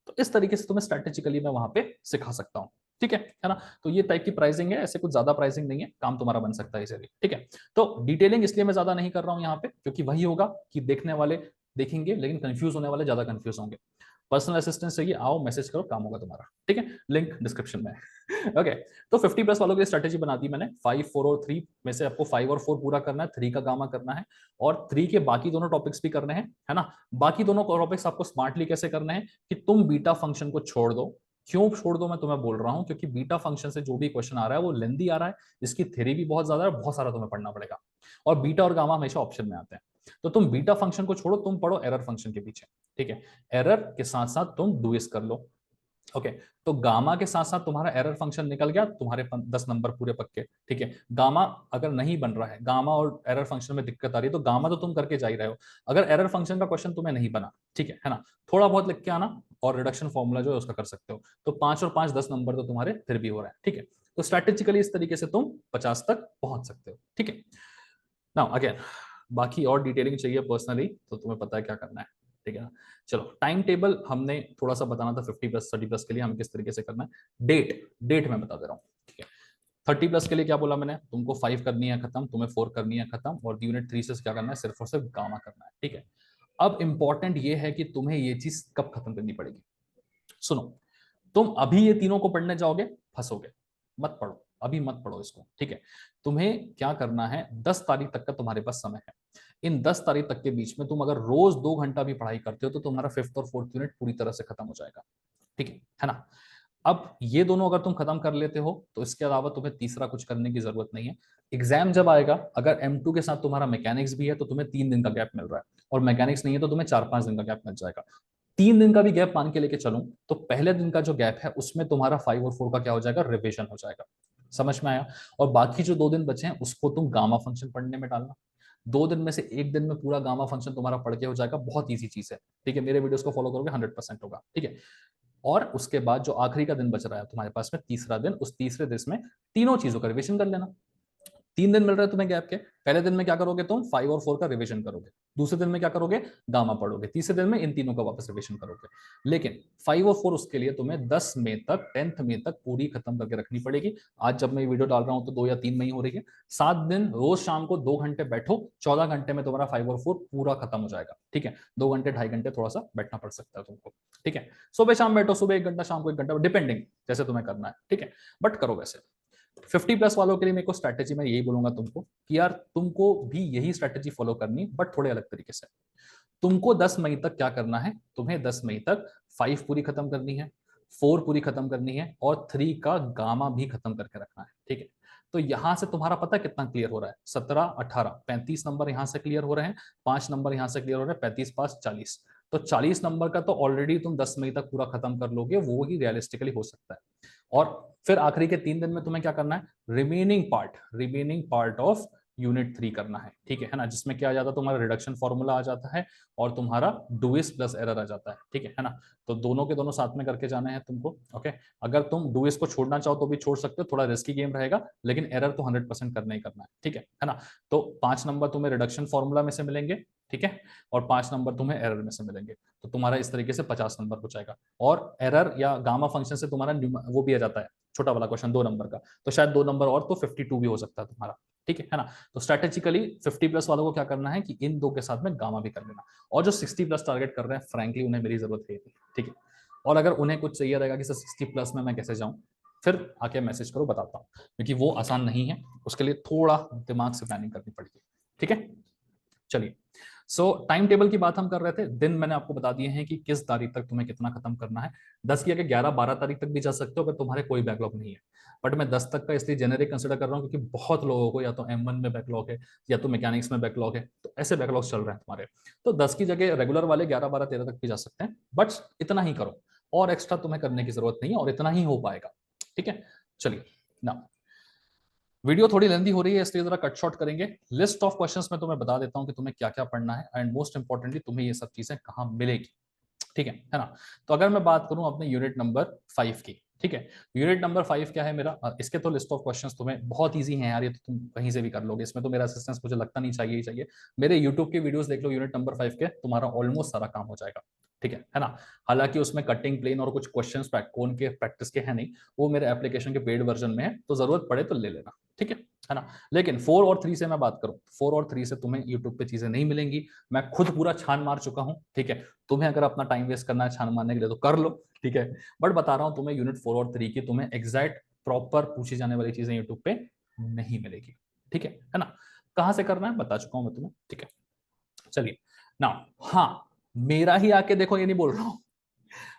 तो इस तरीके से तुम्हें स्ट्रेटेजिकली मैं वहां पे सिखा सकता हूँ। ठीक है ना। तो ये टाइप की प्राइसिंग है, ऐसे कुछ ज्यादा प्राइसिंग नहीं है, काम तुम्हारा बन सकता है इजीली। ठीक है। तो डिटेलिंग इसलिए मैं ज्यादा नहीं कर रहा हूँ यहाँ पे, क्योंकि वही होगा कि देखने वाले देखेंगे लेकिन कंफ्यूज होने वाले ज्यादा कंफ्यूज होंगे। पर्सनल असिस्टेंस चाहिए, आओ मैसेज करो, काम होगा तुम्हारा। ठीक है। लिंक डिस्क्रिप्शन में। ओके। तो 50+ वालों की स्ट्रेटेजी बना दी मैंने, 5, 4 और 3 में से आपको 5 और 4 पूरा करना है, 3 का गामा करना है, और 3 के बाकी दोनों टॉपिक्स भी करने हैं, है ना। बाकी दोनों टॉपिक्स आपको स्मार्टली कैसे करने हैं कि तुम बीटा फंक्शन को छोड़ दो। क्यों छोड़ दो मैं तुम्हें बोल रहा हूं, क्योंकि बीटा फंक्शन से जो भी क्वेश्चन आ रहा है वो लेंदी आ रहा है, इसकी थ्योरी भी बहुत ज्यादा है, बहुत सारा तुम्हें पढ़ना पड़ेगा, और बीटा और गामा हमेशा ऑप्शन में आते हैं। तो तुम बीटा फंक्शन को छोड़ो, तुम पढ़ो एरर फंक्शन के पीछे। ठीक है। एरर के साथ साथ तुम डुइस कर लो। ओके। तो गामा के साथ साथ तुम्हारा एरर फंक्शन निकल गया, तुम्हारे 10 नंबर पूरे पक्के। ठीक है। गामा अगर नहीं बन रहा है, गामा और एरर फंक्शन में दिक्कत आ रही है, तो गामा तो तुम करके जा ही रहे हो, अगर एरर फंक्शन का क्वेश्चन तुम्हें नहीं बना, ठीक है ना, थोड़ा बहुत लिख के आना, और रिडक्शन फॉर्मूला जो है उसका कर सकते हो, तो 5 और 5 10 नंबर तो तुम्हारे फिर भी हो रहा है। ठीक है। तो स्ट्रेटेजिकली इस तरीके से तुम 50 तक पहुंच सकते हो। ठीक है। नाउ अगेन, बाकी और डिटेलिंग चाहिए पर्सनली तो तुम्हें पता है क्या करना है। ठीक है ना। चलो, टाइम टेबल हमने थोड़ा सा बताना था 50+, 30+ के लिए हमें किस तरीके से करना है। डेट डेट मैं बता दे रहा हूँ। ठीक है। 30+ के लिए क्या बोला मैंने तुमको, 5 करनी है खत्म, तुम्हें 4 करनी है खत्म, और यूनिट 3 से क्या करना है, सिर्फ और सिर्फ गामा करना है। ठीक है। अब इंपॉर्टेंट ये है कि तुम्हें ये चीज कब खत्म करनी पड़ेगी। सुनो, तुम अभी ये तीनों को पढ़ने जाओगे, फंसोगे, मत पढ़ो, अभी मत पढ़ो इसको। ठीक है। तुम्हें क्या करना है, 10 तारीख तक का तुम्हारे पास समय है। इन 10 तारीख तक के बीच में तुम अगर रोज 2 घंटा भी पढ़ाई करते हो तो तुम्हारा 5th और 4th यूनिट पूरी तरह से खत्म हो जाएगा। ठीक है ना। अब ये दोनों अगर तुम खत्म कर लेते हो तो इसके अलावा तुम्हें तीसरा कुछ करने की जरूरत नहीं है। एग्जाम जब आएगा, अगर M2 के साथ तुम्हारा मैकेनिक्स भी है तो तुम्हें 3 दिन का गैप मिल रहा है, और मैकेनिक्स नहीं है तो तुम्हें 4-5 दिन का गैप मिल जाएगा। 3 दिन का भी गैप मान के लेके चलूं तो पहले दिन का जो गैप है उसमें तुम्हारा 5 और 4 का क्या हो जाएगा, रिविजन हो जाएगा। समझ में आया। और बाकी जो 2 दिन बचे हैं उसको तुम गामा फंक्शन पढ़ने में डालना। 2 दिन में से 1 दिन में पूरा गामा फंक्शन तुम्हारा पढ़ के हो जाएगा। बहुत ईजी चीज है। ठीक है, मेरे वीडियोस को फॉलो करोगे 100% होगा। ठीक है। और उसके बाद जो आखिरी का दिन बच रहा है तुम्हारे पास में, तीसरा दिन, उस तीसरे दिन में तीनों चीजों का रिविजन कर लेना। 3 दिन मिल रहे हैं तुम्हें गैप के। पहले दिन में क्या करोगे, तुम 5 और 4 का रिवीजन करोगे। दूसरे दिन में क्या करोगे, गामा पढ़ोगे। तीसरे दिन में इन तीनों का वापस रिवीजन करोगे। लेकिन 5 और 4 उसके लिए तुम्हें 10 मई तक, 10th मई तक पूरी खत्म करके रखनी पड़ेगी। आज जब मैं वीडियो डाल रहा हूं तो 2 या 3 मई हो रही है। 7 दिन रोज शाम को 2 घंटे बैठो, 14 घंटे में तुम्हारा 5 और 4 पूरा खत्म हो जाएगा। ठीक है, 2 घंटे 2.5 घंटे थोड़ा सा बैठना पड़ सकता है तुमको। ठीक है, सुबह शाम बैठो, सुबह 1 घंटा, शाम को 1 घंटा, डिपेंडिंग जैसे तुम्हें करना है। ठीक है, बट करो वैसे। 50+ वालों के लिए मेरे को स्ट्रैटेजी मैं यही बोलूंगा तुमको कि यार तुमको भी यही स्ट्रैटेजी फॉलो करनी, बट थोड़े अलग तरीके से। तुमको 10 मई तक क्या करना है, तुम्हें 10 मई तक 5 पूरी खत्म करनी है, 4 पूरी खत्म करनी है, और 3 का गामा भी खत्म करके रखना है। ठीक है, तो यहां से तुम्हारा पता कितना क्लियर हो रहा है, 17, 18, 35 नंबर यहां से क्लियर हो रहे हैं, 5 नंबर यहां से क्लियर हो रहे हैं, 35, 5, 40। तो 40 नंबर का तो ऑलरेडी तुम 10 मई तक पूरा खत्म कर लोगे, वो ही रियलिस्टिकली हो सकता है। और फिर आखिरी के 3 दिन में तुम्हें क्या करना है, रिमेनिंग पार्ट ऑफ यूनिट 3 करना है। ठीक है ना, जिसमें क्या आ जाता है, तुम्हारा रिडक्शन फॉर्मूला आ जाता है और तुम्हारा डुइस प्लस एरर आ जाता है। ठीक है ना, तो दोनों के दोनों साथ में करके जाने हैं तुमको। ओके, अगर तुम डुइस को छोड़ना चाहो तो भी छोड़ सकते हो, थोड़ा रिस्की गेम रहेगा, लेकिन एरर तो 100% करना ही करना है। ठीक है ना, तो 5 नंबर तुम्हें रिडक्शन फॉर्मूला में से मिलेंगे। ठीक है, और 5 नंबर तुम्हें एरर में से मिलेंगे, तो तुम्हारा इस तरीके से 50 नंबर हो जाएगा। और एरर या गामा फंक्शन से तुम्हारा वो भी आ जाता है, छोटा वाला क्वेश्चन 2 नंबर का, तो शायद 2 नंबर और तो 52 भी हो सकता है तुम्हारा। ठीक है ना, तो स्ट्रेटेजिकली 50+ वालों को क्या करना है कि इन 2 के साथ में गामा भी कर लेना। और जो 60+ टारगेट कर रहे हैं, फ्रैंकली उन्हें मेरी जरूरत है नहीं। ठीक है, और अगर उन्हें कुछ चाहिए रहेगा कि सर 60+ में मैं कैसे जाऊं, फिर आके मैसेज करो, बताता हूं, क्योंकि वो आसान नहीं है, उसके लिए थोड़ा दिमाग से प्लानिंग करनी पड़ेगी। ठीक है, चलिए। टाइम टेबल की बात हम कर रहे थे। दिन मैंने आपको बता दिए हैं कि किस तारीख तक तुम्हें कितना खत्म करना है। 10 की आगे 11-12 तारीख तक भी जा सकते हो अगर तुम्हारे कोई बैकलॉग नहीं है, बट मैं 10 तक का इसलिए जेनेरिक कंसिडर कर रहा हूँ क्योंकि बहुत लोगों को या तो M1 में बैकलॉग है या तो मैकेनिक्स में बैकलॉग है, तो ऐसे बैकलॉग चल रहे हैं तुम्हारे। तो 10 की जगह रेगुलर वाले 11-12-13 तक भी जा सकते हैं, बट इतना ही करो, और एक्स्ट्रा तुम्हें करने की जरूरत नहीं है, और इतना ही हो पाएगा। ठीक है, चलिए ना। वीडियो थोड़ी लेंदी हो रही है इसलिए जरा कट शॉर्ट करेंगे। लिस्ट ऑफ क्वेश्चंस में तुम्हें बता देता हूं कि तुम्हें क्या क्या पढ़ना है, एंड मोस्ट इंपॉर्टेंटली तुम्हें ये सब चीजें कहाँ मिलेगी। ठीक है ना। तो अगर मैं बात करूं अपने यूनिट नंबर 5 की, ठीक है, यूनिट नंबर 5 क्या है मेरा, इसके तो लिस्ट ऑफ क्वेश्चंस तुम्हें बहुत इजी हैं यार, ये तो तुम कहीं से भी कर लोगे, इसमें तो मेरा असिस्टेंस मुझे लगता नहीं चाहिए ही चाहिए। मेरे यूट्यूब के वीडियोस देख लो यूनिट नंबर 5 के, तुम्हारा ऑलमोस्ट सारा काम हो जाएगा। ठीक है ना। हालांकि उसमें कटिंग प्लेन और कुछ क्वेश्चंस कौन के प्रैक्टिस के हैं नहीं, वो मेरे एप्लीकेशन के पेड वर्जन में है, तो जरूरत पड़े तो ले लेना। ठीक है ना। लेकिन 4 और 3 से मैं बात करूं, 4 और 3 से तुम्हें यूट्यूब पे चीजें नहीं मिलेंगी, मैं खुद पूरा छान मार चुका हूं। ठीक है, तुम्हें अगर अपना टाइम वेस्ट करना है छान मारने के लिए तो कर लो। ठीक है, बट बता रहा हूं तुम्हें यूनिट 4 और 3 की तुम्हें एग्जैक्ट प्रॉपर पूछी जाने वाली चीजें यूट्यूब पे नहीं मिलेगी। ठीक है ना। कहां से करना है बता चुका हूं मैं तुम्हें। ठीक है, चलिए ना। हाँ, मेरा ही आके देखो, ये नहीं बोल रहा हूं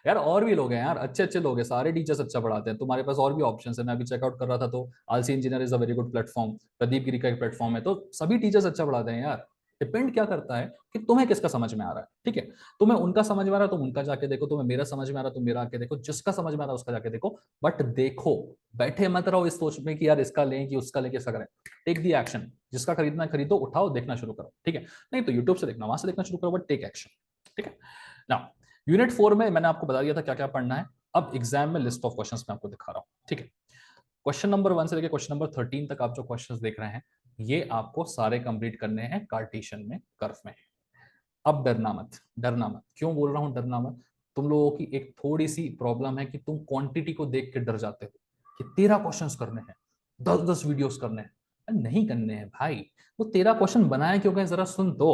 यार, और भी लोग हैं यार, अच्छे अच्छे लोग हैं, सारे टीचर्स अच्छा पढ़ाते हैं, तुम्हारे पास और भी ऑप्शन है। मैं अभी चेकआउट कर रहा था तो आलसी engineer is a very good platform, Pradeep Giri का एक प्लेटफॉर्म है, तो सभी टीचर्स अच्छा पढ़ाते हैं यार। डिपेंड क्या करता है कि तुम्हें किसका समझ में आ रहा है। ठीक है, तुम्हें उनका समझ में आ रहा है तुम उनका जाके देखो, तुम्हें मेरा समझ में आ रहा है तुम मेरा आके देखो, जिसका समझ में आ रहा है उसका जाके देखो, बट देखो, बैठे मत रहो इस सोच में कि यार इसका लें कि उसका लें, कैसा करें। टेक दी एक्शन, जिसका खरीदना है खरीदो, उठाओ, देखना शुरू करो। ठीक है, नहीं तो यूट्यूब से देखना, वहां से देखना शुरू करो, बट टेक एक्शन। ठीक है ना। यूनिट 4 में मैंने आपको बता दिया था क्या क्या पढ़ना है। अब एग्जाम में लिस्ट ऑफ क्वेश्चंस मैं आपको दिखा रहा हूं। ठीक है, क्वेश्चन नंबर 1 से लेकर क्वेश्चन नंबर 13 तक आप जो क्वेश्चंस देख रहे हैं, ये आपको सारे कंप्लीट करने हैं कार्टेशियन में, कर्व में। अब डरना मत, डरना मत। क्यों बोल रहा हूं डरना मत, तुम लोगों की एक थोड़ी सी प्रॉब्लम है कि तुम क्वांटिटी को देख के डर जाते हो कि 13 क्वेश्चंस करने हैं, 10-10 वीडियोस करने हैं। नहीं करने हैं भाई, वो 13 क्वेश्चन बनाए क्यों गए जरा सुन दो।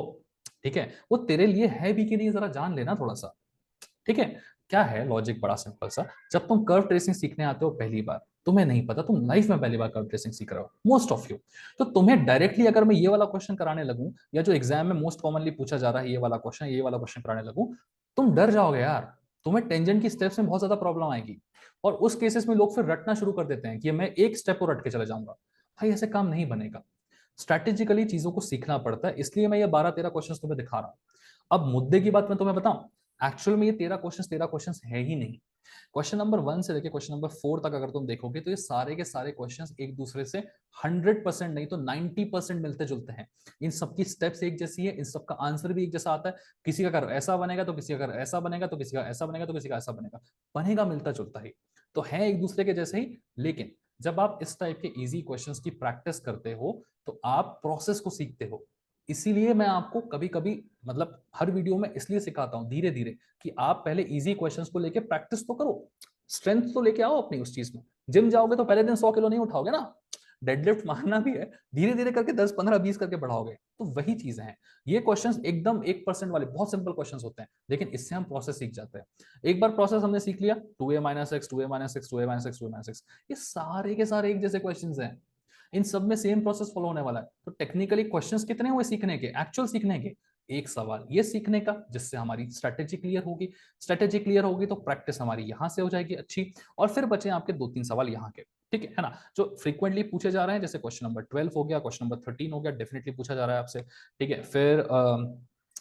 ठीक है, वो तेरे लिए है भी कि नहीं जरा जान लेना थोड़ा सा। ठीक है, क्या है लॉजिक, बड़ा सिंपल सा। जब तुम कर्व ट्रेसिंग सीखने आते हो पहली बार, तुम्हें नहीं पता, तुम लाइफ में पहली बार कर्व ट्रेसिंग सीख रहे हो मोस्ट ऑफ यू। तो तुम्हें डायरेक्टली अगर मैं ये वाला क्वेश्चन कराने लगूं, या जो एग्जाम में मोस्ट कॉमनली पूछा जा रहा है ये वाला क्वेश्चन कराने लगूं, तुम डर जाओगे यार। तुम्हें टेंजेंट की स्टेप्स में बहुत ज्यादा प्रॉब्लम आएगी, और उस केसेस में लोग फिर रटना शुरू कर देते हैं कि मैं एक स्टेप को रट के चले जाऊंगा। भाई ऐसे काम नहीं बनेगा। स्ट्रैटेजिकली चीजों को सीखना पड़ता है, इसलिए मैं ये 12-13 क्वेश्चन तुम्हें दिखा रहा हूं। अब मुद्दे की बात मैं तुम्हें बताऊं, एक्चुअल में ये 13 क्वेश्चन है ही नहीं। क्वेश्चन नंबर 1 से लेकर क्वेश्चन नंबर 4 तक अगर तुम देखोगे तो ये सारे के सारे क्वेश्चंस एक दूसरे से 100% नहीं तो 90% मिलते जुलते हैं। इन सबकी स्टेप्स एक जैसी है, इन सबका आंसर भी एक जैसा आता है। किसी का अगर ऐसा बनेगा तो किसी का अगर ऐसा बनेगा तो किसी का ऐसा बनेगा तो किसी का ऐसा बनेगा, बनेगा मिलता जुलता ही। तो है एक दूसरे के जैसे ही, लेकिन जब आप इस टाइप के इजी क्वेश्चंस की प्रैक्टिस करते हो तो आप प्रोसेस को सीखते हो। इसीलिए मैं आपको कभी कभी, मतलब हर वीडियो में इसलिए सिखाता हूं धीरे धीरे, कि आप पहले इजी क्वेश्चंस को लेके प्रैक्टिस तो करो, स्ट्रेंथ तो लेके आओ अपनी उस चीज में। जिम जाओगे तो पहले दिन 100 किलो नहीं उठाओगे ना, डेडलिफ्ट मारना भी है, धीरे धीरे करके 10 15 20 करके बढ़ाओगे। तो वही चीजें हैं। ये क्वेश्चंस एकदम 1% वाले बहुत सिंपल क्वेश्चंस होते हैं, लेकिन इससे हम प्रोसेस सीख जाते हैं। एक बार प्रोसेस हमने सीख लिया, 2a-x 2a-x 2a-x 2a-x, ये सारे के सारे एक जैसे क्वेश्चंस हैं। इन सब में सेम प्रोसेस फॉलो होने वाला है। तो टेक्निकली क्वेश्चंस कितने हुए सीखने के, एक्चुअल सीखने के? एक सवाल ये सीखने का, जिससे हमारी स्ट्रेटेजी क्लियर होगी। स्ट्रेटेजी क्लियर होगी तो प्रैक्टिस हमारी यहां से हो जाएगी अच्छी, और फिर बचे आपके 2-3 सवाल यहाँ के। ठीक है ना, जो फ्रीक्वेंटली पूछे जा रहे हैं, जैसे क्वेश्चन नंबर 12 हो गया, क्वेश्चन नंबर 13 हो गया, डेफिनेटली पूछा जा रहा है आपसे। ठीक है, फिर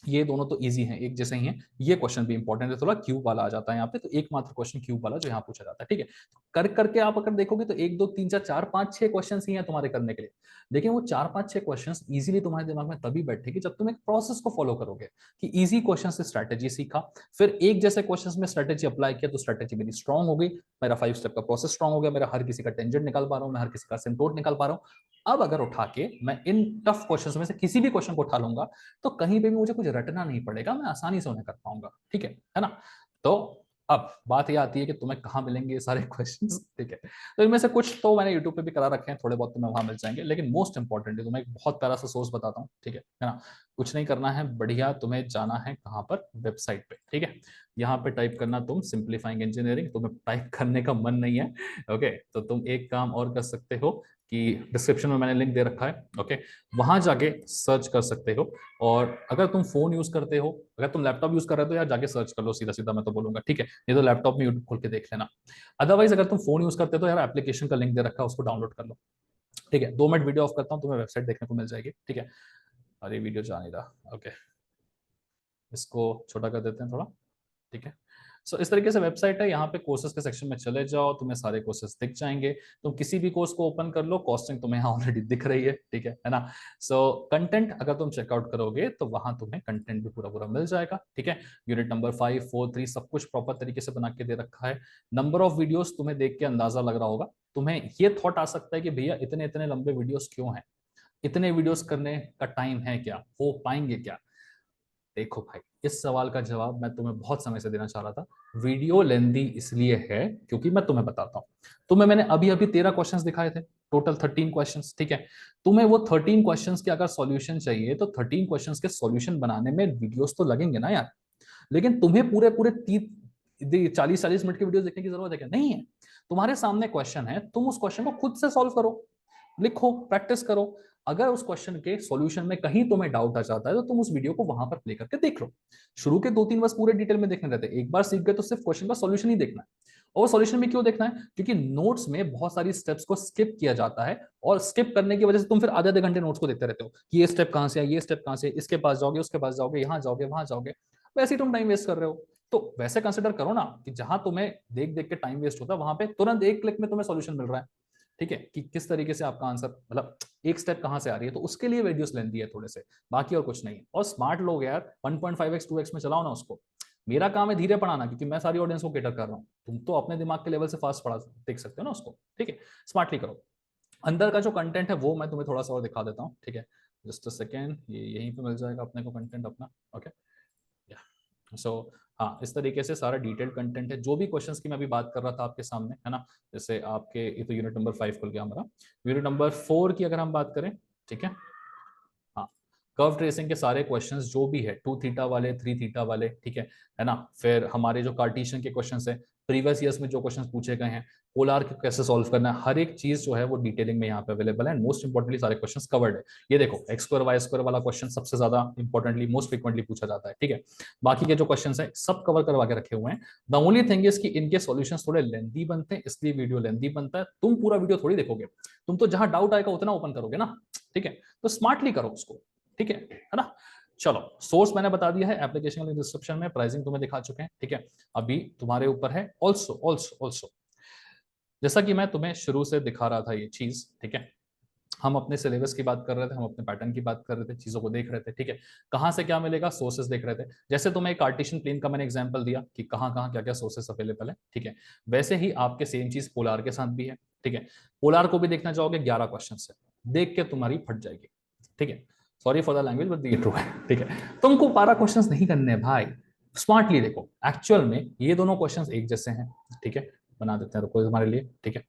ये दोनों तो इजी हैं, एक जैसे ही हैं। ये क्वेश्चन भी इंपॉर्टेंट है, थोड़ा क्यूब वाला आ जाता है यहाँ पे, तो एकमात्र क्वेश्चन क्यूब वाला जो यहाँ पूछा जाता है। ठीक है, कर करके आप अगर देखोगे तो 1 2 3 4 4 5 6 क्वेश्चन ही हैं तुम्हारे करने के लिए। लेकिन वो 4 5 6 क्वेश्चन इजीली तुम्हारे दिमाग में तभी बैठेगी जब तुम एक प्रोसेस को फॉलो करोगे, कि इजी क्वेश्चन से स्ट्रैटेजी सीखा, फिर एक जैसे क्वेश्चन में स्ट्रैटेजी अप्लाई किया तो स्ट्रैटेजी मेरी स्ट्रांग हो गई, मेरा 5 स्टेप का प्रोसेस स्ट्रांग हो गया, मेरा हर किसी का टेंजेंट निकाल पा रहा हूं, मैं हर किसी का सिम्टोट निकाल पा रहा हूं। अब अगर उठा के मैं इन टफ क्वेश्चंस में से किसी भी क्वेश्चन को उठा लूंगा, तो कहीं पे भी मुझे कुछ रटना नहीं पड़ेगा, मैं आसानी से उन्हें कर पाऊंगा। ठीक है ना। तो अब बात ये आती है कि तुम्हें कहाँ मिलेंगे ये सारे क्वेश्चंस। ठीक है, तो इनमें से कुछ तो मैंने यूट्यूब पे भी करा रखे हैं, थोड़े बहुत तुम्हें वहां मिल जाएंगे, लेकिन मोस्ट इंपॉर्टेंट है, तुम्हें एक बहुत प्यारा सा सोर्स बताता हूँ। ठीक है ना, कुछ नहीं करना है, बढ़िया तुम्हें जाना है कहाँ पर, वेबसाइट पे। ठीक है, यहाँ पे टाइप करना तुम सिंप्लीफाइंग इंजीनियरिंग, तुम्हें टाइप करने का मन नहीं है। ओके, तो तुम एक काम और कर सकते हो कि डिस्क्रिप्शन में मैंने लिंक दे रखा है। ओके, वहां जाके सर्च कर सकते हो। और अगर तुम फोन यूज करते हो, अगर तुम लैपटॉप यूज कर रहे हो तो यार जाके सर्च कर लो सीधा सीधा, मैं तो बोलूंगा। ठीक है, ये तो लैपटॉप में यूट्यूब खोल के देख लेना। अदरवाइज अगर तुम फोन यूज करते हो तो यार एप्लीकेशन का लिंक दे रखा है, उसको डाउनलोड कर लो। ठीक है, 2 मिनट वीडियो ऑफ करता हूँ, तुम्हें वेबसाइट देखने को मिल जाएगी। ठीक है, अरे वीडियो जा नहीं रहा। ओके, इसको छोटा कर देते हैं थोड़ा। ठीक है, सो इस तरीके से वेबसाइट है, यहाँ पे कोर्सेज के सेक्शन में चले जाओ, तुम्हें सारे कोर्सेज दिख जाएंगे। तुम किसी भी कोर्स को ओपन कर लो, कॉस्टिंग तुम्हें यहाँ ऑलरेडी दिख रही है। ठीक है ना। सो कंटेंट अगर तुम चेकआउट करोगे तो वहां तुम्हें कंटेंट भी पूरा पूरा मिल जाएगा। ठीक है, यूनिट नंबर 5 4 3 सब कुछ प्रॉपर तरीके से बना के दे रखा है। नंबर ऑफ वीडियोस तुम्हें देख के अंदाजा लग रहा होगा, तुम्हें ये थॉट आ सकता है कि भैया इतने इतने लंबे वीडियोस क्यों हैं, इतने वीडियोस करने का टाइम है क्या, हो पाएंगे क्या? देखो भाई, इस सवाल का जवाब मैं तुम्हें बहुत समय से देना चाह रहा था। वीडियो लेंदी इसलिए है क्योंकि मैं तुम्हें बताता हूं। तुम्हें मैंने अभी अभी 13 क्वेश्चंस दिखाए थे, टोटल 13 क्वेश्चंस। ठीक है, तुम्हें वो 13 क्वेश्चंस के अगर सॉल्यूशन चाहिए तो 13 क्वेश्चंस के सॉल्यूशन बनाने में वीडियोस तो लगेंगे ना यार। लेकिन तुम्हें पूरे पूरे 40-40 मिनट की वीडियो देखने की जरूरत है क्या? नहीं है। तुम्हारे सामने क्वेश्चन है, तुम उस क्वेश्चन को खुद से सॉल्व करो, लिखो, प्रैक्टिस करो। अगर उस क्वेश्चन के सॉल्यूशन में कहीं तुम्हें डाउट आ जाता है तो तुम उस वीडियो को वहां पर प्ले करके देख लो। शुरू के 2-3 बस पूरे डिटेल में देखने रहते हैं, एक बार सीख गए तो सिर्फ क्वेश्चन का सॉल्यूशन ही देखना है। और सॉल्यूशन में क्यों देखना है? क्योंकि नोट्स में बहुत सारी स्टेप्स को स्किप किया जाता है, और स्किप करने की वजह से तुम फिर आधे आधे घंटे नोट्स को देखते रहते हो कि ये स्टेप कहां से है, ये स्टेप कहां से, इसके पास जाओगे, उसके पास जाओगे, यहां जाओगे, वहां जाओगे, वैसे ही तुम टाइम वेस्ट कर रहे हो। तो वैसे कंसिडर करो ना कि जहां तुम्हें देख देख के टाइम वेस्ट होता है, वहां पे तुरंत एक क्लिक में तुम्हें सॉल्यूशन मिल रहा है। ठीक है, कि किस तरीके से आपका आंसर, मतलब एक स्टेप कहां से आ रही है, तो उसके लिए वीडियोस लेंदी है थोड़े से, बाकी और कुछ नहीं। और स्मार्ट लोग यार 1.5x 2x में चलाओ ना उसको। मेरा काम है धीरे पढ़ाना, क्योंकि मैं सारी ऑडियंस को केटर कर रहा हूँ। तुम तो अपने दिमाग के लेवल से फास्ट पढ़ा देख सकते हो ना उसको। ठीक है, स्मार्टली करो। अंदर का जो कंटेंट है वो मैं तुम्हें थोड़ा सा और दिखा देता हूँ। ठीक है, जस्ट अ सेकेंड, ये यहीं पे मिल जाएगा अपने को कंटेंट अपना। ओके, सो हाँ, इस तरीके से सारा डिटेल्ड कंटेंट है, जो भी क्वेश्चंस की मैं अभी बात कर रहा था आपके सामने, है ना। जैसे आपके ये तो यूनिट नंबर 5 खुल गया हमारा। यूनिट नंबर 4 की अगर हम बात करें, ठीक है, हाँ, कर्व ट्रेसिंग के सारे क्वेश्चंस जो भी है 2 थीटा वाले 3 थीटा वाले, ठीक है ना, फिर हमारे जो कार्टेशियन के क्वेश्चंस है, प्रीवियस ईयर्स में जो क्वेश्चंस पूछे गए हैं, पोलर को कैसे सॉल्व करना है, हर एक चीज जो है वो डिटेलिंग में यहाँ पे अवेलेबल है, एंड मोस्ट इंपॉर्टेंटली सारे क्वेश्चंस कवर्ड है। ये देखो एक्स स्क्वायर वाई स्क्वायर वाला क्वेश्चन सबसे ज्यादा इंपॉर्टेंटली मोस्ट फ्रिक्वेंटली पूछा जाता है, ठीक है। बाकी के जो क्वेश्चन है सब कवर करवा के रखे हुए हैं। द ओनली थिंग इज कि इनके सॉल्यूशंस थोड़े लेंथी बनते हैं, इसलिए वीडियो लेंथी बनता है। तुम पूरा वीडियो थोड़ी देखोगे, तुम तो जहां डाउट आएगा उतना ओपन करोगे ना, ठीक है, तो स्मार्टली करो उसको, ठीक है ना। चलो, सोर्स मैंने बता दिया है, एप्लीकेशन लिंक डिस्क्रिप्शन में, प्राइसिंग तुम्हें दिखा चुके हैं, ठीक है। अभी तुम्हारे ऊपर है ऑल्सो ऑल्सो ऑल्सो, जैसा कि मैं तुम्हें शुरू से दिखा रहा था ये चीज, ठीक है, हम अपने सिलेबस की बात कर रहे थे, हम अपने पैटर्न की बात कर रहे थे, चीजों को देख रहे थे, ठीक है। कहां से क्या मिलेगा, सोर्सेस देख रहे थे। जैसे तुम्हें एक कार्टेशियन प्लेन का मैंने एग्जांपल दिया कि कहां कहां क्या क्या सोर्सेस अवेलेबल है, ठीक है, वैसे ही आपके सेम चीज पोलार के साथ भी है, ठीक है। पोलार को भी देखना चाहोगे, 11 क्वेश्चन है, देख के तुम्हारी फट जाएगी, ठीक है। Sorry for the language but ये ट्रू है, ठीक है। तुमको 12 क्वेश्चंस नहीं करने भाई, स्मार्टली देखो। एक्चुअल में ये दोनों क्वेश्चंस एक जैसे हैं, ठीक है, बना देते हैं रुको हमारे लिए, ठीक है।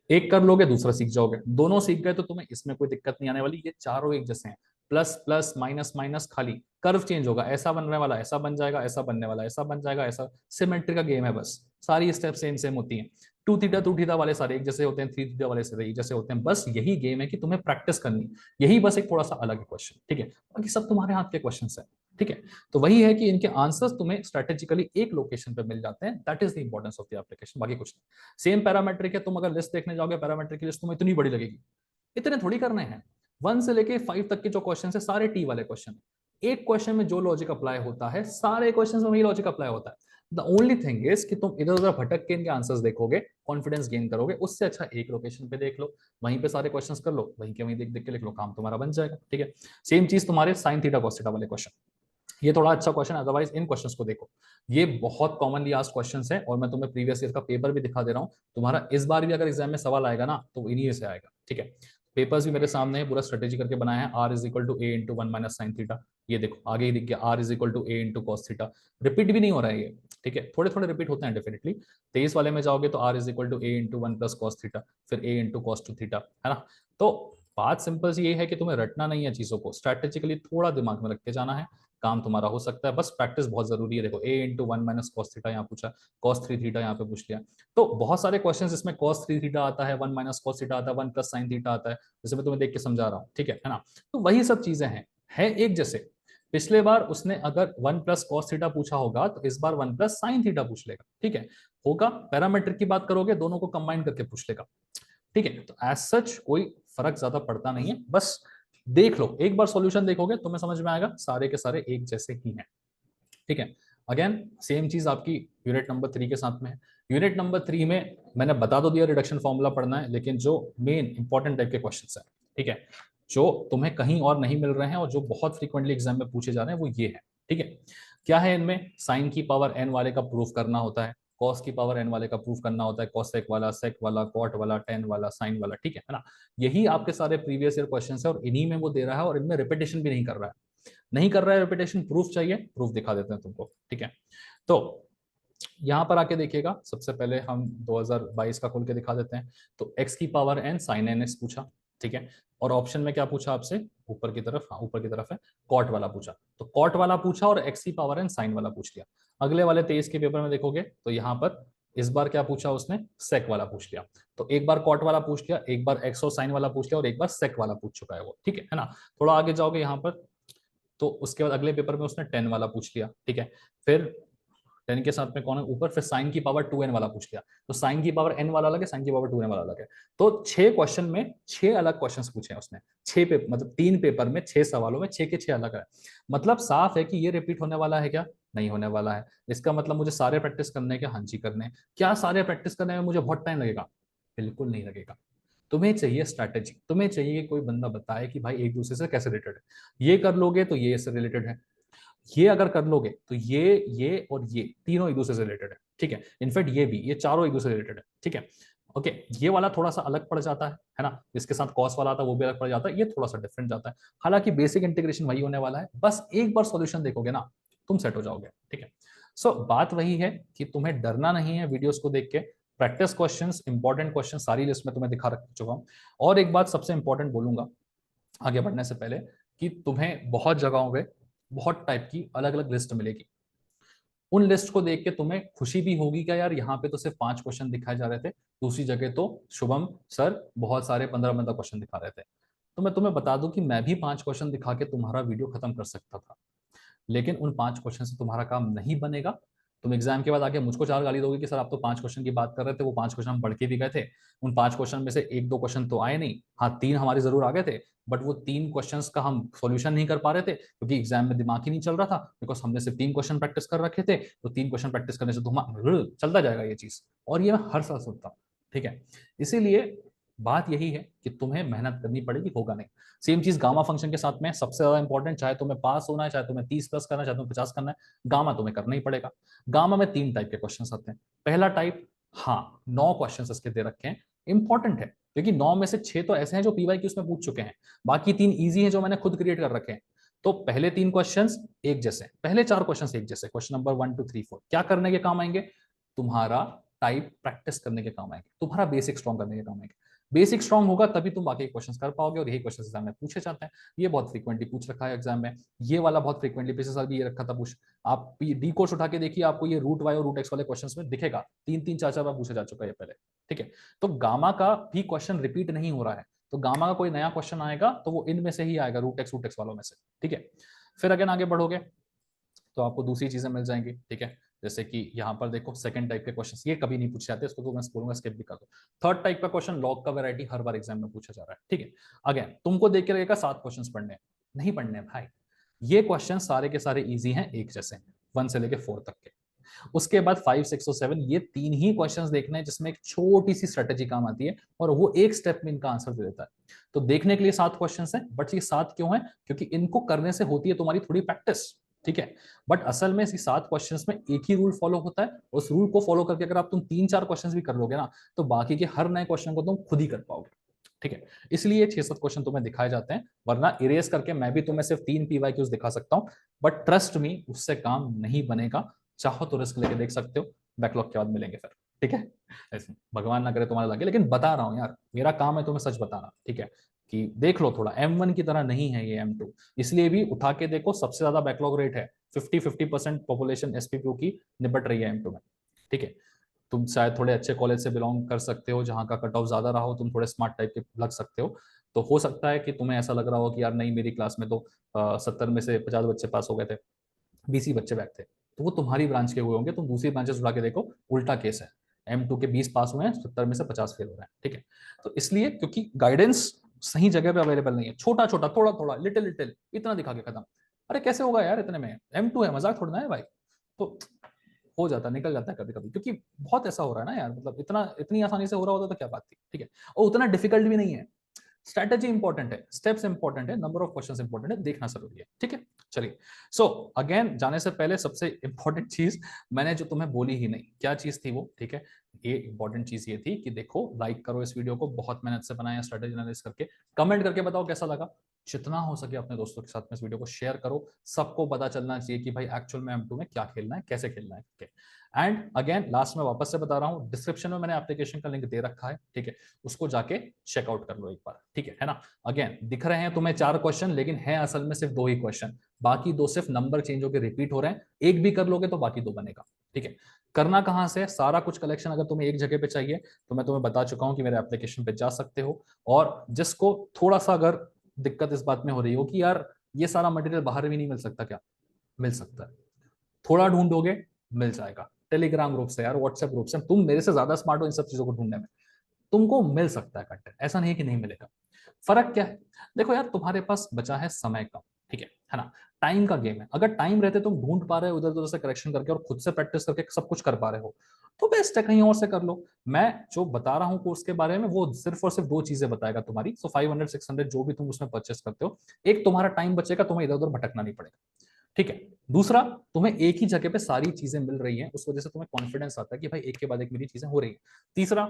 एक कर लोगे दूसरा सीख जाओगे, दोनों सीख गए तो तुम्हें इसमें कोई दिक्कत नहीं आने वाली। ये चारों एक जैसे हैं, प्लस प्लस माइनस माइनस, खाली कर्व चेंज होगा, ऐसा बनने वाला ऐसा बन जाएगा, ऐसा बनने वाला ऐसा बन जाएगा, ऐसा सिमेट्री का गेम है बस। सारी स्टेप सेम सेम होती हैं। 2 थीटा वाले सारे एक जैसे होते हैं, 3 थीटा वाले सारे एक जैसे होते हैं, बस यही गेम है कि तुम्हें प्रैक्टिस करनी, यही बस एक थोड़ा सा अलग है क्वेश्चन, ठीक है। बाकी सब तुम्हारे हाथ के क्वेश्चन है, ठीक है। तो वही है कि इनके आंसर्स तुम्हें स्ट्रेटेजिकली एक लोकेशन पे मिल जाते हैं, that is the importance of the application, बाकी कुछ नहीं। सेम पैरामेट्रिक है, तुम अगर लिस्ट देखने जाओगे पैरामेट्रिक की लिस्ट तुम्हें इतनी बड़ी लगेगी, इतने थोड़ी करने हैं। 1 से लेके 5 तक के जो क्वेश्चन है सारे टी वाले क्वेश्चन, एक क्वेश्चन में जो लॉजिक अप्लाई होता है सारे क्वेश्चन में वही लॉजिक अप्लाई होता है। द ओनली थिंग इज कि तुम इधर उधर भटक के इनके आंसर्स देखोगे, कॉन्फिडेंस गेन करोगे, उससे अच्छा एक लोकेशन पे देख लो, वहीं पे सारे क्वेश्चंस कर लो, वहीं के वहीं देख देख के लिख लो, काम तुम्हारा बन जाएगा, ठीक है। सेम चीज तुम्हारे साइन थीटा कॉस थीटा वाले क्वेश्चन, ये थोड़ा अच्छा क्वेश्चन है, अदरवाइज इन क्वेश्चंस को देखो, ये बहुत कॉमनली आस्क्ड क्वेश्चंस है, और मैं तुम्हें प्रीवियस ईयर का पेपर भी दिखा दे रहा हूँ। तुम्हारा इस बार भी अगर एग्जाम में सवाल आएगा ना तो इन्हीं से आएगा, ठीक है। पेपर्स भी मेरे सामने है, पूरा स्ट्रेटेजी करके बनाया है। R is equal to A into 1 - sin theta, ये देखो आगे ही दिख गया, R is equal to A into cos theta, repeat भी नहीं हो रहा है ये, ठीक है, थोड़े थोड़े रिपीट होते हैं डेफिनेटली। 23 वाले में जाओगे तो R is equal to A into 1 + cos theta, फिर ए इंटू कॉस 2 थीटा, है ना। तो बात सिंपल सी ये है कि तुम्हें रटना नहीं है चीजों को, स्ट्रेटेजिकली थोड़ा दिमाग में रख के जाना है, काम तुम्हारा हो सकता है, बस प्रैक्टिस बहुत जरूरी है। देखो ए इंटू 1 - cos थीटा यहाँ पूछा, cos 3 थीटा यहाँ पे पूछ लिया, तो बहुत सारे क्वेश्चन इसमें cos 3 थीटा आता है, 1 - cos थीटा आता है, 1 + sin थीटा आता है, जैसे मैं तुम्हें देख के समझा रहा हूँ, ठीक है ना। तो वही सब चीजें हैं एक जैसे। पिछले बार उसने अगर 1 + cos थीटा पूछा होगा तो इस बार 1 + sin थीटा पूछ लेगा, ठीक है, होगा। पैरामीट्रिक की बात करोगे दोनों को कंबाइन करके पूछ लेगा, ठीक है। तो एज सच कोई फर्क ज्यादा पड़ता नहीं है, बस देख लो, एक बार सॉल्यूशन देखोगे तुम्हें समझ में आएगा, सारे के सारे एक जैसे ही हैं, ठीक है। अगेन सेम चीज आपकी यूनिट नंबर 3 के साथ में है। यूनिट नंबर 3 में मैंने बता तो दिया रिडक्शन फॉर्मूला पढ़ना है, लेकिन जो मेन इंपॉर्टेंट टाइप के क्वेश्चंस है, ठीक है, जो तुम्हें कहीं और नहीं मिल रहे हैं और जो बहुत फ्रीक्वेंटली एग्जाम में पूछे जा रहे हैं वो ये है, ठीक है। क्या है इनमें, साइन की पावर एन वाले का प्रूफ करना होता है, कॉस की पावर एन वाले का प्रूफ करना होता है, कॉसेक वाला, सेक वाला, कॉट वाला, टेन वाला, साइन वाला, ठीक है ना। यही आपके सारे प्रीवियस ईयर क्वेश्चन है और इन्हीं में वो दे रहा है, और इनमें रिपीटेशन भी नहीं कर रहा है, नहीं कर रहा है रिपीटेशन, प्रूफ चाहिए, प्रूफ दिखा देते हैं तुमको, ठीक है। तो यहां पर आके देखिएगा, सबसे पहले हम 2022 का खोल के दिखा देते हैं। तो x की पावर n sin nx पूछा, ठीक है, और ऑप्शन में क्या पूछा आपसे, ऊपर की तरफ, हाँ ऊपर की तरफ है, कॉट वाला पूछा, तो कॉट वाला पूछा और x की पावर n साइन वाला पूछ लिया। अगले वाले 23 के पेपर में देखोगे तो यहाँ पर इस बार क्या पूछा उसने, सेक वाला पूछ लिया। तो एक बार कॉट वाला पूछ लिया, एक बार एक्स और साइन वाला पूछ लिया, और एक बार सेक वाला पूछ चुका है वो, ठीक है ना। थोड़ा आगे जाओगे यहाँ पर तो उसके बाद अगले पेपर में उसने 10 वाला पूछ लिया, ठीक है, फिर 10 के साथ में कौन है ऊपर, फिर साइन की पावर 2n वाला पूछ लिया। तो साइन की पावर n वाला अलग है, साइन की पावर 2n वाला अलग है। तो 6 क्वेश्चन में 6 अलग क्वेश्चंस पूछे हैं उसने, 6 पे मतलब 3 पेपर में 6 सवालों में 6 के 6 अलग है। मतलब साफ है कि ये रिपीट होने वाला है क्या, नहीं होने वाला है। इसका मतलब मुझे सारे प्रैक्टिस करने के, हाँ जी करने हैं। क्या सारे प्रैक्टिस करने में मुझे बहुत टाइम लगेगा, बिल्कुल नहीं लगेगा। तुम्हें चाहिए स्ट्रैटेजी, तुम्हें चाहिए कि कोई बंदा बताए कि भाई एक दूसरे से कैसे रिलेटेड है, ये कर लोगे तो ये इससे रिलेटेड है, ये अगर कर लोगे तो ये और ये तीनों एक दूसरे से रिलेटेड है, ठीक है। इनफैक्ट ये भी, ये चारों एक दूसरे से रिलेटेड है, ठीक है। ओके, ये वाला थोड़ा सा अलग पड़ जाता है ना, जिसके साथ कॉस वाला आता है वो भी अलग पड़ जाता है, ये थोड़ा सा डिफरेंट जाता है। हालांकि बेसिक इंटीग्रेशन वही होने वाला है, बस एक बार सॉल्यूशन देखोगे ना तुम सेट हो जाओगे, ठीक है। सो बात वही है कि तुम्हें डरना नहीं है वीडियोस को देख के, प्रैक्टिस क्वेश्चंस, इंपॉर्टेंट क्वेश्चन सारी लिस्ट में तुम्हें दिखा रख चुका हूं। और एक बात सबसे इंपॉर्टेंट बोलूंगा आगे बढ़ने से पहले, कि तुम्हें बहुत जगहों पे बहुत टाइप की अलग अलग लिस्ट मिलेगी। उन लिस्ट को देख के तुम्हें खुशी भी होगी क्या यार, यहाँ पे तो सिर्फ 5 क्वेश्चन दिखाए जा रहे थे, दूसरी जगह तो शुभम सर बहुत सारे 15-15 क्वेश्चन दिखा रहे थे। तो मैं तुम्हें बता दूं कि मैं भी 5 क्वेश्चन दिखा के तुम्हारा वीडियो खत्म कर सकता था, लेकिन उन 5 क्वेश्चन से तुम्हारा काम नहीं बनेगा। तुम एग्जाम के बाद आके मुझको 4 गाली दोगे कि सर आप तो 5 क्वेश्चन की बात कर रहे थे, वो 5 क्वेश्चन हम पढ़ के भी गए थे, उन 5 क्वेश्चन में से 1-2 क्वेश्चन तो आए नहीं, हाँ 3 हमारे जरूर आ गए थे, बट वो 3 क्वेश्चंस का हम सॉल्यूशन नहीं कर पा रहे थे क्योंकि एग्जाम में दिमाग ही नहीं चल रहा था, बिकॉज हमने सिर्फ 3 क्वेश्चन प्रैक्टिस कर रखे थे। तो 3 क्वेश्चन प्रैक्टिस करने से तो चलता जाएगा ये चीज, और ये मैं हर साल सुनता हूँ। ठीक है, इसीलिए बात यही है कि तुम्हें मेहनत करनी पड़ेगी, होगा नहीं। सेम चीज गामा फंक्शन के साथ में सबसे ज्यादा इंपॉर्टेंट, चाहे तुम्हें पास होना है, चाहे तुम्हें 30 प्लस करना है, चाहे तुम्हें 50 करना है, गामा तुम्हें करना ही पड़ेगा। गामा में 3 टाइप के क्वेश्चन आते हैं। पहला टाइप, हाँ 9 क्वेश्चन इसके दे रखे हैं, इंपॉर्टेंट है क्योंकि 9 में से 6 तो ऐसे हैं जो पीवाई क्यूज में पूछ चुके हैं, बाकी 3 इजी हैं जो मैंने खुद क्रिएट कर रखे हैं। तो पहले 3 क्वेश्चंस एक जैसे, पहले 4 क्वेश्चंस एक जैसे, क्वेश्चन नंबर 1 2 3 4 क्या करने के काम आएंगे, तुम्हारा टाइप प्रैक्टिस करने के काम आएंगे, तुम्हारा बेसिक स्ट्रॉन्ग करने के काम आएंगे। बेसिक स्ट्रॉन्ग होगा तभी तुम बाकी क्वेश्चंस कर पाओगे, और यही क्वेश्चन एग्जाम में पूछे जाते हैं। ये बहुत फ्रीक्वेंटली पूछ रखा है एग्जाम में, ये वाला बहुत फ्रीक्वेंटली पिछले साल भी ये रखा था पूछ। आप डी कोर्स उठा के देखिए, आपको ये रूट वाई और रूट एक्स वाले क्वेश्चंस में दिखेगा, 3-3 4-4 बार पूछा जा चुका है ये पहले। ठीक है, तो गामा का भी क्वेश्चन रिपीट नहीं हो रहा है, तो गामा का कोई नया क्वेश्चन आएगा तो वो इनमें से ही आएगा, रूट एक्स वालों में से। ठीक है, फिर अगेन आगे बढ़ोगे तो आपको दूसरी चीजें मिल जाएंगी। ठीक है, जैसे कि यहाँ पर देखो सेकंड टाइप के क्वेश्चन ये कभी नहीं पूछे जाते, इसको तो मैं बोलूंगा स्किप भी कर दो। थर्ड टाइप का क्वेश्चन, लॉग का वैरायटी हर बार एग्जाम में पूछा जा रहा है। ठीक है, अगेन तुमको देख के लगेगा 7 क्वेश्चन पढ़ने, नहीं पढ़ने भाई, ये क्वेश्चन सारे के सारे इजी हैं, एक जैसे 1 से लेके 4 तक के। उसके बाद 5 6 और 7 ये 3 ही क्वेश्चंस देखने हैं जिसमें एक छोटी सी स्ट्रेटेजी काम आती है, और वो एक स्टेप में इनका आंसर दे देता है। तो देखने के लिए 7 क्वेश्चंस हैं, बट ये 7 क्यों है, क्योंकि इनको करने से होती है तुम्हारी थोड़ी प्रैक्टिस। ठीक है, बट असल में इसी 7 क्वेश्चंस में एक ही रूल फॉलो होता है, उस रूल को फॉलो करके अगर आप तुम 3-4 क्वेश्चंस भी कर लोगे ना, तो बाकी के हर नए क्वेश्चन को तुम खुद ही कर पाओगे। ठीक है, इसलिए 6-7 क्वेश्चन तुम्हें दिखाए जाते हैं, वरना इरेज करके मैं भी तुम्हें सिर्फ 3 पीवाईक्यूज दिखा सकता हूं, बट ट्रस्ट मी उससे काम नहीं बनेगा। चाहो तो रिस्क लेके देख सकते हो, बैकलॉग के बाद मिलेंगे फिर। ठीक है, ऐसे भगवान ना करे तुम्हारा लगे, लेकिन बता रहा हूँ यार, मेरा काम है तुम्हें सच बताना। ठीक है, कि देख लो थोड़ा, M1 की तरह नहीं है ये M2, इसलिए भी उठा के देखो, सबसे ज्यादा बैकलॉग रेट है, 50% पॉपुलेशन एसपीपीयू की निपट रही है M2 में। ठीक है, तुम शायद थोड़े अच्छे कॉलेज से बिलोंग कर सकते हो जहां का कट ऑफ ज्यादा रहा हो, तुम थोड़े स्मार्ट टाइप के लग सकते हो, तो हो सकता है कि तुम्हें ऐसा लग रहा हो कि यार नहीं मेरी क्लास में तो 70 में से 50 बच्चे पास हो गए थे, 20 बच्चे बैक थे, तो वो तुम्हारी ब्रांच के हुए होंगे, तुम दूसरी ब्रांचेस उठा के देखो, उल्टा केस है, M2 के 20 पास हुए हैं, 70 में से 50 फेल हो रहे हैं। ठीक है, तो इसलिए क्योंकि गाइडेंस सही जगह पे अवेलेबल नहीं है, छोटा छोटा थोड़ा थोड़ा लिटिल लिटिल इतना दिखा के खत्म। अरे कैसे होगा यार इतने में, M2 है, मजाक थोड़ा ना है भाई। तो हो जाता, निकल जाता है कभी कभी, क्योंकि बहुत ऐसा हो रहा है ना यार, मतलब इतना इतनी आसानी से हो रहा होता तो क्या बात थी। ठीक है, और उतना डिफिकल्ट भी नहीं है। स्ट्रेटेजी इंपॉर्टेंट है, स्टेप्स इंपॉर्टेंट है, नंबर ऑफ क्वेश्चंस इंपॉर्टेंट है, देखना जरूरी है। ठीक है, चलिए, सो अगेन जाने से पहले सबसे इंपॉर्टेंट चीज मैंने जो तुम्हें बोली ही नहीं, क्या चीज थी वो। ठीक है, ये इंपॉर्टेंट चीज ये थी कि देखो लाइक करो इस वीडियो को, बहुत मेहनत से बनाया स्ट्रेटेजी एनालिसिस करके, कमेंट करके बताओ कैसा लगा, जितना हो सके अपने दोस्तों के साथ में इस वीडियो को शेयर करो, सबको पता चलना चाहिए कि भाई एक्चुअल में M2 में क्या खेलना है, कैसे खेलना है। ठीक है, एंड अगेन लास्ट में वापस से बता रहा हूँ, डिस्क्रिप्शन में मैंने एप्लीकेशन का लिंक दे रखा है। ठीक है, उसको जाके चेकआउट कर लो एक बार। ठीक है ना, अगेन दिख रहे हैं तुम्हें 4 क्वेश्चन, लेकिन है असल में सिर्फ 2 ही क्वेश्चन, बाकी 2 सिर्फ नंबर चेंज होकर रिपीट हो रहे हैं, एक भी कर लोगे तो बाकी 2 बनेगा। ठीक है, करना कहां से, सारा कुछ कलेक्शन अगर तुम्हें एक जगह पे चाहिए तो मैं तुम्हें बता चुका हूं कि मेरे एप्लीकेशन पे जा सकते हो, और जिसको थोड़ा सा अगर दिक्कत इस बात में हो रही हो कि यार ये सारा मटेरियल बाहर भी नहीं मिल सकता क्या, मिल सकता है, थोड़ा ढूंढोगे मिल जाएगा, टेलीग्राम ग्रुप से यार, व्हाट्सएप ग्रुप से, तुम मेरे से ज्यादा स्मार्ट हो इन सब चीजों को ढूंढने में, तुमको मिल सकता है कंटेंट, ऐसा नहीं कि नहीं मिलेगा। फर्क क्या है, देखो यार तुम्हारे पास बचा है समय कम। ठीक है ना, टाइम का गेम है, अगर टाइम रहते तुम ढूंढ पा रहे हो, उधर उधर से करेक्शन करके और खुद से प्रैक्टिस करके सब कुछ कर पा रहे हो, तो बेस्ट है, कहीं और से कर लो। मैं जो बता रहा हूँ कोर्स के बारे में, वो सिर्फ और सिर्फ 2 चीजें बताएगा तुम्हारी, सो 500-600 जो भी तुम उसमें परचेस करते हो, एक तुम्हारा टाइम बचेगा, तुम्हें इधर उधर भटकना नहीं पड़ेगा। ठीक है, दूसरा तुम्हें एक ही जगह पे सारी चीजें मिल रही हैं, उस वजह से तुम्हें कॉन्फिडेंस आता है कि भाई एक के बाद एक मेरी चीजें हो रही हैं। तीसरा,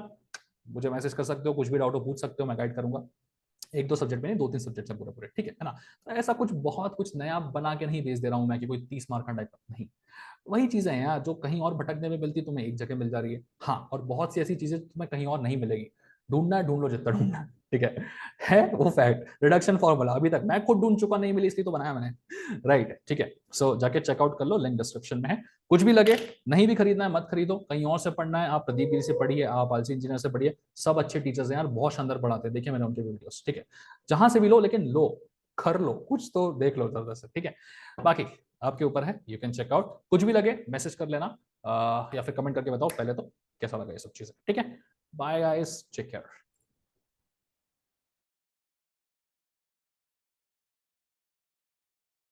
मुझे मैसेज कर सकते हो, कुछ भी डाउट हो पूछ सकते हो, मैं गाइड करूंगा, 1-2 सब्जेक्ट में नहीं, 2-3 सब्जेक्ट से पूरे पूरे। ठीक है ना, तो ऐसा कुछ बहुत कुछ नया बना के नहीं भेज दे रहा हूं मैं कि कोई 30 मार्क का टाइप नहीं, वही चीजें हैं यार जो कहीं और भटकने में मिलती तुम्हें एक जगह मिल जा रही है। हाँ, और बहुत सी ऐसी चीजें तुम्हें कहीं और नहीं मिलेगी, ढूंढना है ढूंढ लो जितना ढूंढना ठीक है वो फैक्ट। रिडक्शन फॉर्मूला अभी तक मैं खुद ढूंढ चुका, नहीं मिली इसलिए तो बनाया मैंने राइट ठीक है। सो जाके चेकआउट कर लो, लिंक डिस्क्रिप्शन में है। कुछ भी लगे, नहीं भी खरीदना है मत खरीदो, कहीं और से पढ़ना है आप प्रदीप गिरी से पढ़िए, आप आलसी इंजीनियर से पढ़िए, सब अच्छे टीचर्स हैं यार, बहुत शानदार पढ़ाते हैं, देखिए मैंने उनके वीडियोस ठीक है। जहां से भी लो लेकिन लो, कर लो कुछ तो देख लो जल्द से ठीक है। बाकी आपके ऊपर है, यू कैन चेकआउट। कुछ भी लगे मैसेज कर लेना या फिर कमेंट करके बताओ पहले तो कैसा लगा ये सब चीजें ठीक है। Bye guys, take care.